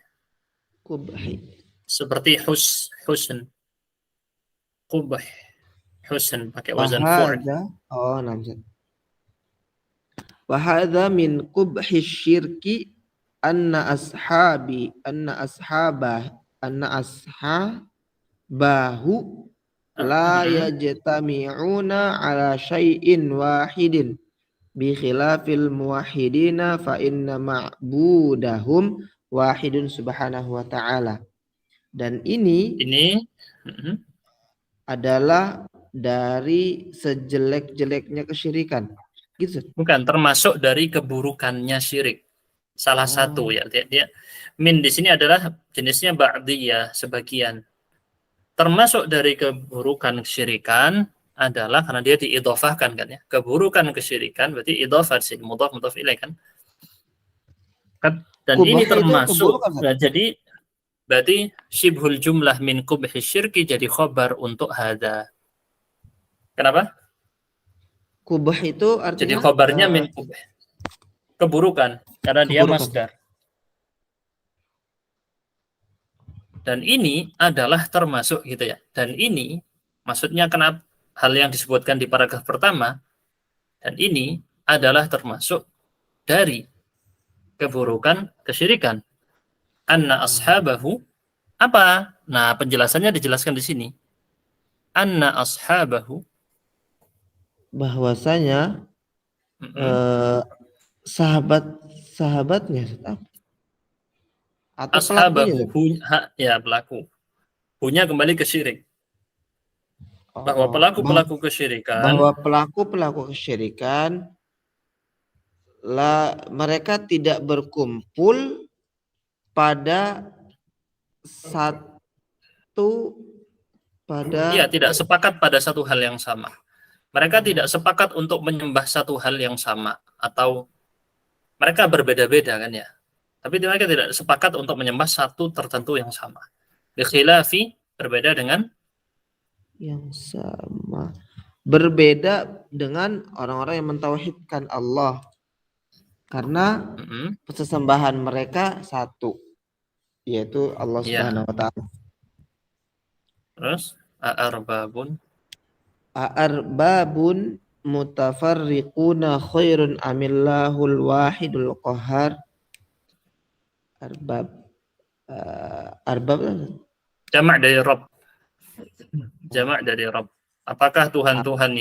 Seperti husn. Qubh. Husn pakai wazan fu'l. Oh, namzat. Wa hadza min qubhi syirki anna ashabahu la yajtami'una ala syai'in wahidin bi khilafil muwahhidina fa inna ma'budahum wahidun subhanahu wa ta'ala. Dan ini adalah dari sejelek-jeleknya kesyirikan. Gitu. Bukan, termasuk dari keburukannya syirik. Salah satu ya. Dia min di sini adalah jenisnya ba'diyah, sebagian. Termasuk dari keburukan kesyirikan adalah karena dia diidhofahkan kan ya. Keburukan kesyirikan berarti idhofah sini, mudhaf ilaih kan. Dan ini termasuk jadi berarti syibhul jumlah min qubhi syirki jadi khobar untuk hadza. Kenapa? Qubh itu artinya jadi khobarnya min qubh. Keburukan karena dia masdar. Dan ini adalah termasuk gitu ya. Dan ini maksudnya kenapa hal yang disebutkan di paragraf pertama, dan ini adalah termasuk dari keburukan kesyirikan. Anna ashabahu apa? Nah, penjelasannya dijelaskan di sini. Anna ashabahu bahwasanya sahabatnya atau ashabahu pelaku. Punya kembali ke syirik. Bahwa pelaku-pelaku kesyirikan, mereka tidak berkumpul pada Iya, tidak sepakat pada satu hal yang sama. Mereka tidak sepakat untuk menyembah satu hal yang sama, atau mereka berbeda-beda kan ya. Tapi mereka tidak sepakat untuk menyembah satu tertentu yang sama. Bikhilafi, berbeda dengan yang sama. Berbeda dengan orang-orang yang mentauhidkan Allah. Karena sesembahan mereka satu, yaitu Allah Subhanahu wa taala. Terus A'arbabun mutafarriquna khairun amillahul wahidul qahar. Arbab jamak dari Rabb. Jamak dari Rabb. Apakah Tuhan-Tuhan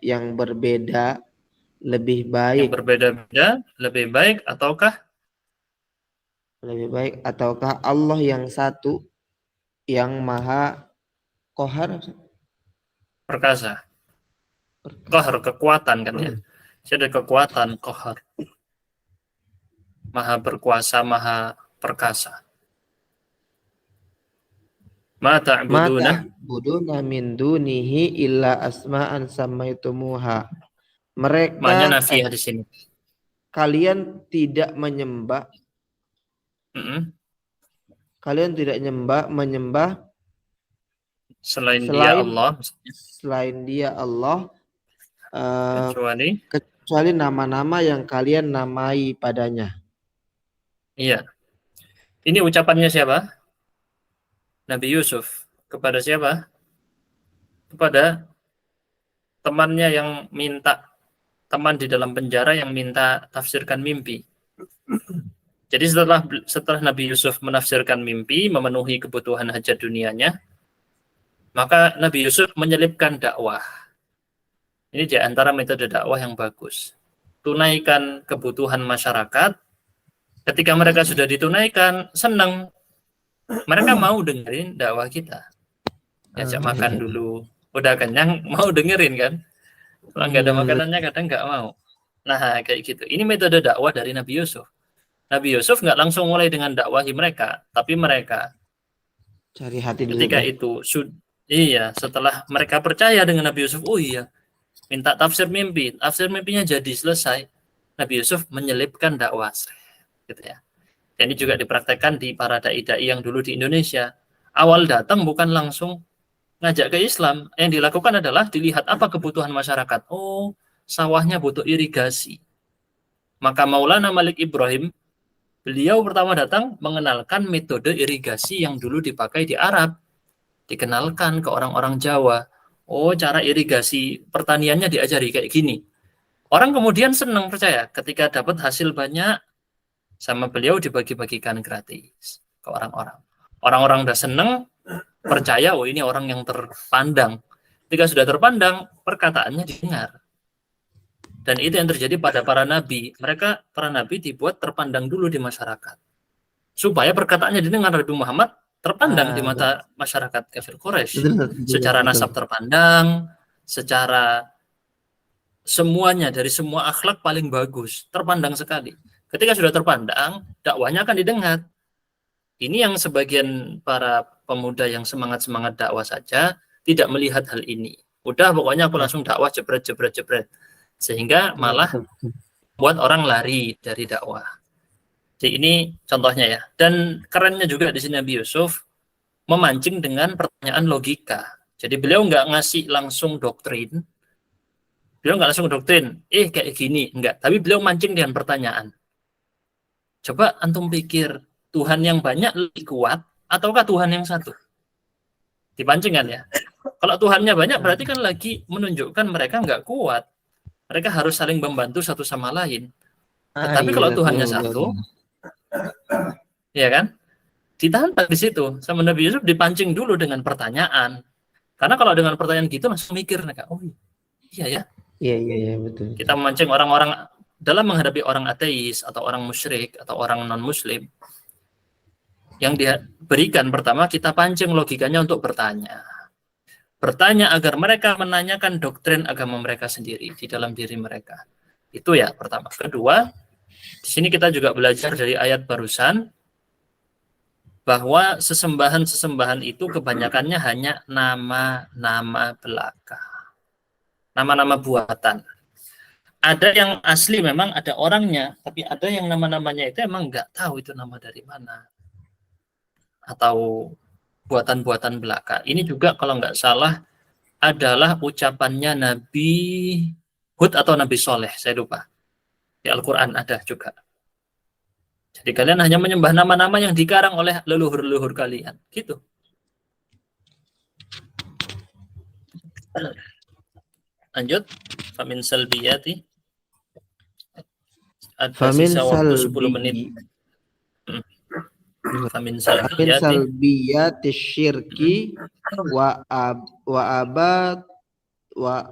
yang berbeda lebih baik? Yang berbeda-beda lebih baik ataukah Allah yang satu yang maha qahar, perkasa? Qahar, kekuatan kan ya. Jadi ada kekuatan qahar. Maha berkuasa, maha perkasa. Ma ta'buduna min dunihi illa asma'an samaitumuha. Maknanya nafiah di sini. Kalian tidak menyembah. Kalian tidak menyembah selain dia Allah. Selain dia Allah. Kecuali nama-nama yang kalian namai padanya. Iya. Ini ucapannya siapa? Nabi Yusuf. Kepada siapa? Kepada temannya yang minta, teman di dalam penjara yang minta tafsirkan mimpi. Jadi setelah Nabi Yusuf menafsirkan mimpi, memenuhi kebutuhan hajat dunianya, maka Nabi Yusuf menyelipkan dakwah. Ini di antara metode dakwah yang bagus. Tunaikan kebutuhan masyarakat. Ketika mereka sudah ditunaikan, senang. Mereka mau dengerin dakwah kita. Ajak makan dulu. Udah kenyang, mau dengerin kan? Kalau nggak ada makanannya kadang nggak mau. Nah, kayak gitu. Ini metode dakwah dari Nabi Yusuf. Nabi Yusuf nggak langsung mulai dengan dakwahi mereka, tapi mereka cari hati dulu. Ketika itu, setelah mereka percaya dengan Nabi Yusuf, oh iya, minta tafsir mimpi, mimpinya jadi selesai. Nabi Yusuf menyelipkan dakwah, gitu ya. Dan ini juga dipraktekkan di para dai-dai yang dulu di Indonesia. Awal datang bukan langsung ngajak ke Islam, yang dilakukan adalah dilihat apa kebutuhan masyarakat. Oh, sawahnya butuh irigasi. Maka Maulana Malik Ibrahim, beliau pertama datang mengenalkan metode irigasi yang dulu dipakai di Arab. Dikenalkan ke orang-orang Jawa. Oh, cara irigasi pertaniannya diajari kayak gini. Orang kemudian senang, percaya. Ketika dapat hasil banyak, sama beliau dibagi-bagikan gratis ke orang-orang. Orang-orang udah senang, percaya, oh ini orang yang terpandang. Ketika sudah terpandang, perkataannya didengar. Dan itu yang terjadi pada para nabi. Para nabi dibuat terpandang dulu di masyarakat. Supaya perkataannya didengar. Nabi Muhammad terpandang di mata masyarakat kafir Quraisy. Secara nasab terpandang, secara semuanya, dari semua akhlak paling bagus. Terpandang sekali. Ketika sudah terpandang, dakwahnya akan didengar. Ini yang sebagian para pemuda yang semangat-semangat dakwah saja tidak melihat hal ini. Udah pokoknya aku langsung dakwah jebret. Sehingga malah buat orang lari dari dakwah. Jadi ini contohnya ya. Dan kerennya juga di sini Nabi Yusuf memancing dengan pertanyaan logika. Jadi beliau nggak ngasih langsung doktrin. Kayak gini. Enggak. Tapi beliau mancing dengan pertanyaan. Coba antum pikir, Tuhan yang banyak lebih kuat ataukah Tuhan yang satu? Dipancing kan ya. Kalau Tuhannya banyak berarti kan lagi menunjukkan mereka nggak kuat. Mereka harus saling membantu satu sama lain. Tetapi kalau Tuhannya satu, ya kan? Ditantang di situ. Sama Nabi Yusuf dipancing dulu dengan pertanyaan. Karena kalau dengan pertanyaan gitu langsung mikir, oh iya ya. Iya betul. Kita memancing orang-orang dalam menghadapi orang ateis atau orang musyrik atau orang non-muslim. Yang dia berikan pertama, kita pancing logikanya untuk bertanya. Bertanya agar mereka menanyakan doktrin agama mereka sendiri di dalam diri mereka. Itu ya pertama. Kedua, Di sini kita juga belajar dari ayat barusan bahwa sesembahan-sesembahan itu kebanyakannya hanya nama-nama belaka, nama-nama buatan. Ada yang asli memang ada orangnya, tapi ada yang nama-namanya itu emang nggak tahu itu nama dari mana. Atau buatan-buatan belaka. Ini juga kalau nggak salah adalah ucapannya Nabi Hud atau Nabi Soleh, saya lupa. Di Al-Quran ada juga. Jadi kalian hanya menyembah nama-nama yang dikarang oleh leluhur-leluhur kalian. Gitu. Lanjut. Famin salbiyati. Ada Famin sisa waktu 10 menit. salbi Famin Famin salbiyati. salbiyati syirki wa abad wa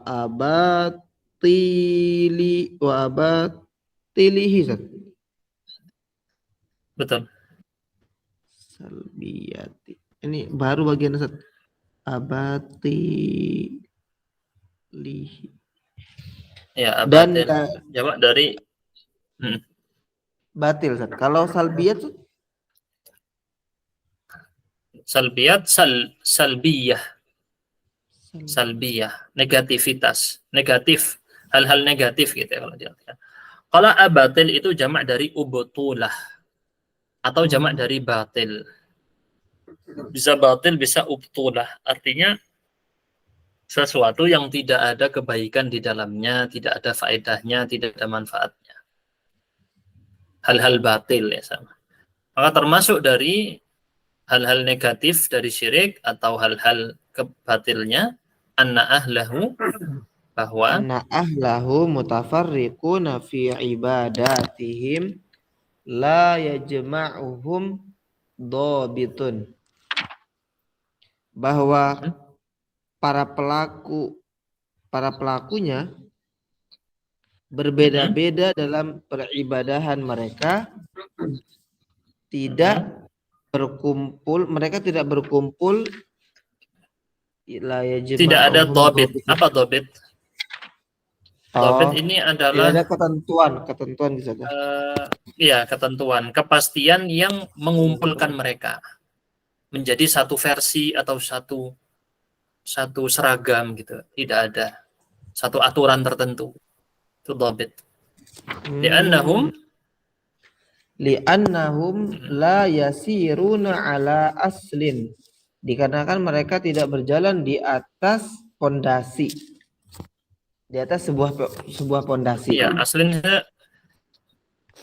abatilihi. Betul. Salbiyati. Ini baru bagian Ustaz. Abatilihi. Ya, Dan abatil. Jawab dari batil Ustaz. Kalau salbiyat salbiyat, salbiyah. Salbiyah, negativitas, negatif, hal-hal negatif gitu ya kalau diartikan. Kalau abatil itu jamak dari ubtulah atau jamak dari batil. Bisa batil, bisa ubtulah. Artinya sesuatu yang tidak ada kebaikan di dalamnya, tidak ada faedahnya, tidak ada manfaatnya. Hal-hal batil ya sama. Maka termasuk dari hal-hal negatif dari syirik atau hal-hal kebatilnya, anna ahlahu, bahwa anna ahlahu mutafarriquna fi ibadatihim la yajma'uhum dhabitun. Bahwa para pelakunya berbeda-beda dalam peribadahan mereka, tidak berkumpul, mereka tidak berkumpul, tidak ada dhabit. Apa dhabit? Dhabit ini adalah tidak ada ketentuan gitu. Iya, ketentuan, kepastian yang mengumpulkan mereka menjadi satu versi atau satu seragam gitu. Tidak ada satu aturan tertentu. Itu dhabit. Li'annahum la yasiruna ala aslin. Dikarenakan mereka tidak berjalan di atas pondasi. Di atas sebuah pondasi. Iya, aslinya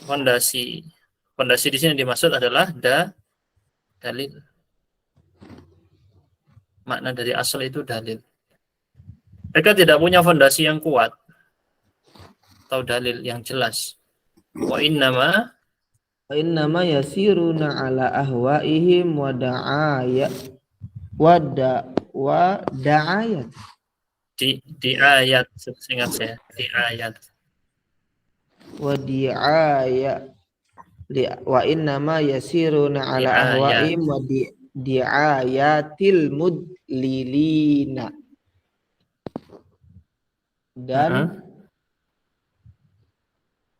pondasi. Pondasi di sini dimaksud adalah dalil. Makna dari asal itu dalil. Mereka tidak punya fondasi yang kuat atau dalil yang jelas. Wa innama yasiruna ala ahwaihim wa da'ayat. Di ayat, seingat saya, di ayat. Wa di'ayat. Wa innama yasiruna ala ahwaihim wa di'ayatil mudlilina. Dan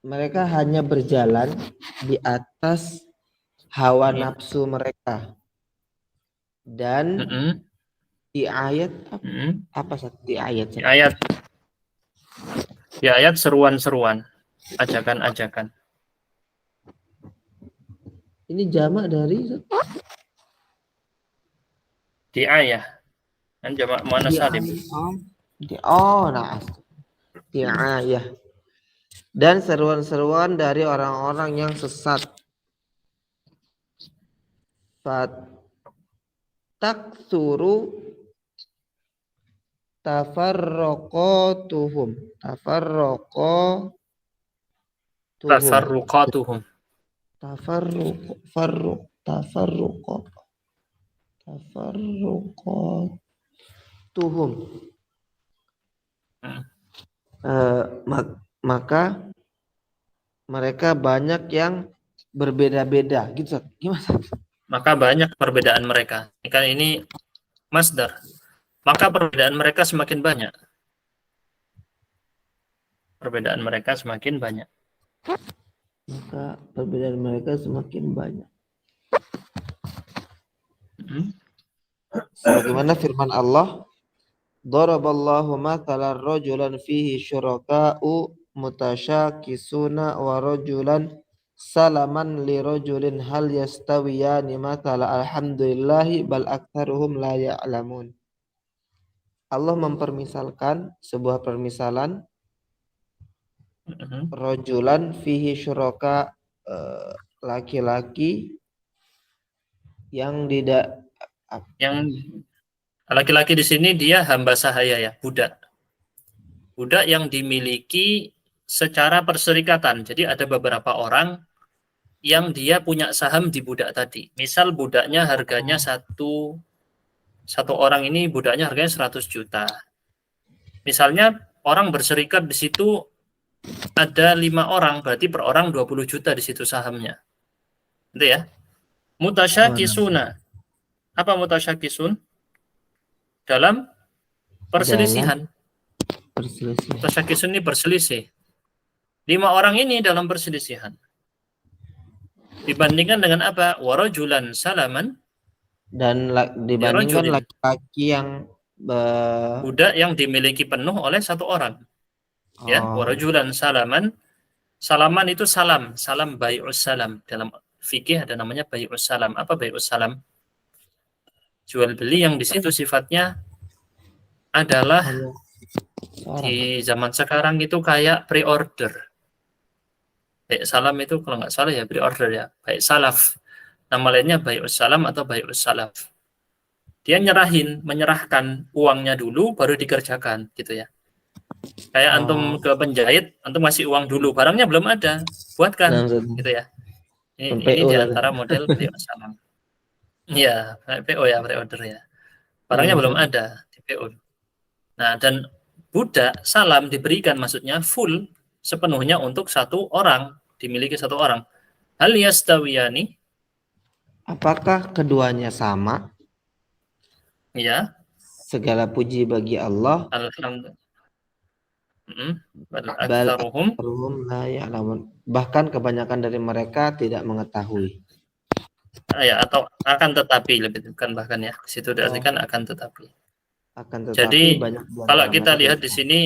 mereka hanya berjalan di atas hawa nafsu mereka. Dan di ayat apa di ayat? Di ayat seruan-seruan, ajakan-ajakan. Ini jamak dari di ayat. Kan jamak muannas salim. Di ayat. Dan seruan-seruan dari orang-orang yang sesat. Taksuru tafarruqatuhum. Maka mereka banyak yang berbeda-beda gitu. Gimana? Maka banyak perbedaan mereka. Kan ini masdar. Maka perbedaan mereka semakin banyak. Perbedaan mereka semakin banyak. maka perbedaan mereka semakin banyak. Sebagaimana firman Allah, daraballahu mathalan rajulan fihi syuraka'u mutasyakisuna wa rajulan salaman li rajulin hal yastawiyani mathala alhamdulillahi bal aktsaruhum la ya'lamun. Allah mempermisalkan sebuah permisalan rajulan fihi syuraka, laki-laki yang tidak laki-laki di sini dia hamba sahaya ya, budak. Budak yang dimiliki secara perserikatan. Jadi ada beberapa orang yang dia punya saham di budak tadi. Misal budaknya harganya satu orang ini budaknya harganya 100 juta. Misalnya orang berserikat di situ ada 5 orang, berarti per orang 20 juta di situ sahamnya. Itu ya. Mutasyakisuna. Apa mutasyakisun? Dalam perselisihan. Mutasyakisun ini berselisih. 5 orang ini dalam perselisihan. Dibandingkan dengan apa? Warajulan salaman. Dan dibandingkan laki-laki yang budak yang dimiliki penuh oleh satu orang. Ya, warajulan salaman. Salaman itu salam bai'us salam. Dalam fikih ada namanya bai'us salam. Apa bai'us salam? Jual beli yang di situ sifatnya adalah di zaman sekarang itu kayak pre-order. Baik salam itu kalau nggak salah ya pre-order ya. Baik salaf. Nama lainnya bai'us salam atau bai'us salaf. Dia menyerahkan uangnya dulu baru dikerjakan gitu ya. Kayak antum ke penjahit, antum masih uang dulu, barangnya belum ada, buatkan gitu ya. Ini di antara model bai'us salam. Iya, PO ya, pre-order ya. Barangnya belum ada di PO. Nah, dan budak salam diberikan maksudnya full sepenuhnya untuk satu orang, dimiliki satu orang. Hal yastawiyani? Apakah keduanya sama? Ya. Segala puji bagi Allah. Alhamdulillah. Bahkan kebanyakan dari mereka tidak mengetahui. Ya, atau akan tetapi lebih bukan bahkan ya. Di situ diartikan akan tetapi. Jadi kalau kita lihat di sini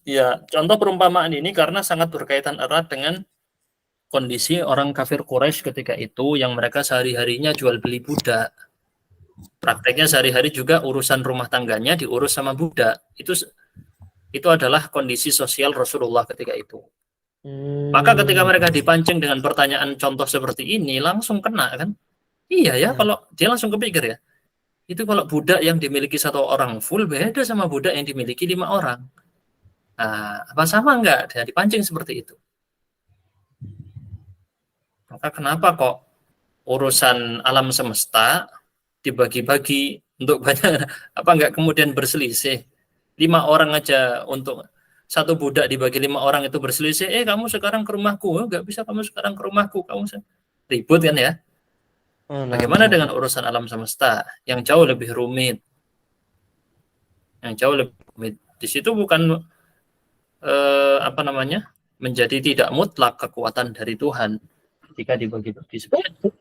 ya contoh perumpamaan ini karena sangat berkaitan erat dengan kondisi orang kafir Quraisy ketika itu yang mereka sehari-harinya jual beli budak. Prakteknya sehari-hari juga urusan rumah tangganya diurus sama budak. Itu adalah kondisi sosial Rasulullah ketika itu. Maka ketika mereka dipancing dengan pertanyaan contoh seperti ini, langsung kena kan? Iya ya, kalau dia langsung kepikir ya. Itu kalau budak yang dimiliki satu orang full beda sama budak yang dimiliki 5 orang. Nah, apa sama enggak? Dia dipancing seperti itu. Maka kenapa kok urusan alam semesta dibagi-bagi untuk banyak, apa enggak kemudian berselisih? 5 orang aja untuk satu budak dibagi 5 orang itu berselisih, kamu sekarang ke rumahku, enggak bisa kamu sekarang ke rumahku, kamu ribut kan ya. Bagaimana dengan urusan alam semesta yang jauh lebih rumit? Yang jauh lebih rumit. Di situ bukan menjadi tidak mutlak kekuatan dari Tuhan jika dibagi-bagi seperti itu.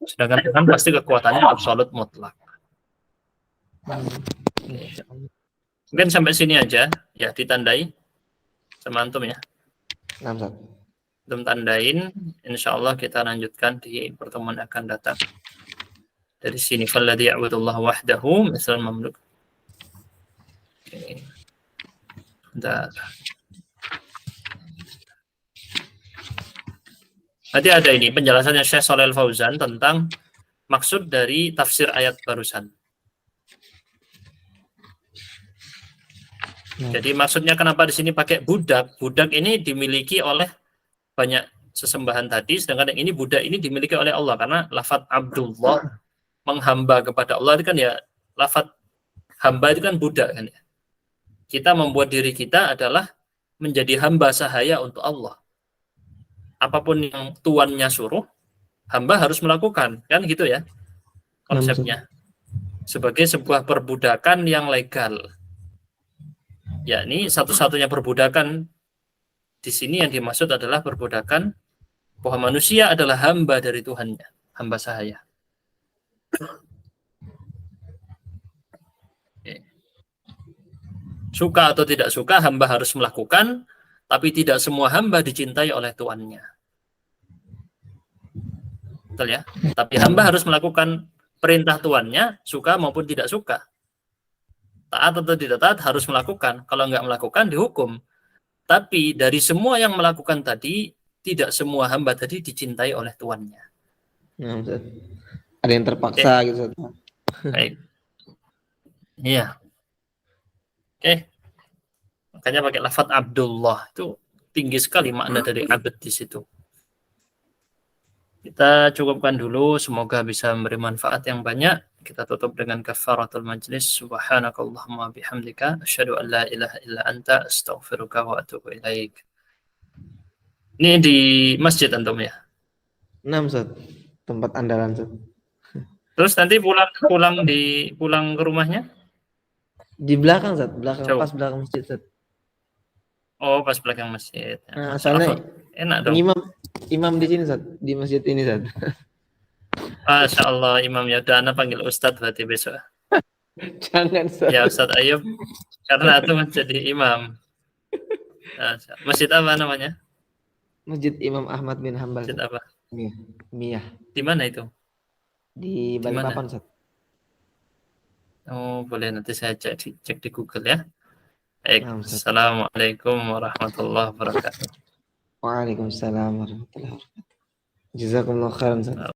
Sedangkan Tuhan pasti kekuatannya absolut mutlak. Mungkin sampai sini aja ya, ditandai sama antum ya. Antum tandain, insya Allah kita lanjutkan di pertemuan akan datang. Dari sini falladhi ya'budullah wahdahu misal mamluk. Nanti ada ini penjelasannya Syekh Shalih Al-Fauzan tentang maksud dari tafsir ayat barusan. Jadi maksudnya kenapa di sini pakai budak? Budak ini dimiliki oleh banyak sesembahan tadi, sedangkan yang ini budak ini dimiliki oleh Allah karena lafadz Abdullah menghamba kepada Allah itu kan ya, lafadz hamba itu kan budak kan ya. Kita membuat diri kita adalah menjadi hamba sahaya untuk Allah. Apapun yang tuannya suruh, hamba harus melakukan, kan gitu ya konsepnya. Sebagai sebuah perbudakan yang legal. Yakni satu-satunya perbudakan Di sini yang dimaksud adalah perbudakan bahwa manusia adalah hamba dari Tuhannya, hamba sahaya. Suka atau tidak suka, hamba harus melakukan, tapi tidak semua hamba dicintai oleh tuannya. Betul ya? Tapi hamba harus melakukan perintah tuannya, suka maupun tidak suka. Taat atau tidak taat harus melakukan. Kalau nggak melakukan, dihukum. Tapi dari semua yang melakukan tadi, tidak semua hamba tadi dicintai oleh tuannya. Nah, Ustaz. Ada yang terpaksa gitu. Ustaz. Baik. Iya. Oke. Makanya pakai lafadz Abdullah. Itu tinggi sekali makna dari abd di situ. Kita cukupkan dulu. Semoga bisa memberi manfaat yang banyak. Kita tutup dengan kafaratul majlis. Subhanakallahumma bihamdika. Asyhadu an la ilaha illa anta. Astaghfiruka wa atubu ilaik. Ini di masjid antum ya? 6 Ustaz. Tempat andalan Ustaz. Terus nanti pulang ke rumahnya? Di belakang Ustaz, Jauh. pas belakang masjid Ustaz. Oh, pas belakang masjid. Nah, asalnya enak dong. Imam di sini Ustaz, di masjid ini Ustaz. Masya Allah, Imam ya. Udah Anda panggil Ustadz berarti besok. Jangan Ustaz. Ya Ustadz Ayub, karena itu menjadi imam. Masjid apa namanya? Masjid Imam Ahmad bin Hambal. Masjid apa? Miyah. Di mana itu? Di Balikpapan Ustaz. Oh, boleh nanti saya cek di Google ya. Baik. Nah, Assalamualaikum warahmatullahi wabarakatuh. Waalaikumsalam warahmatullahi wabarakatuh. Jazakumullah khairan Ustaz.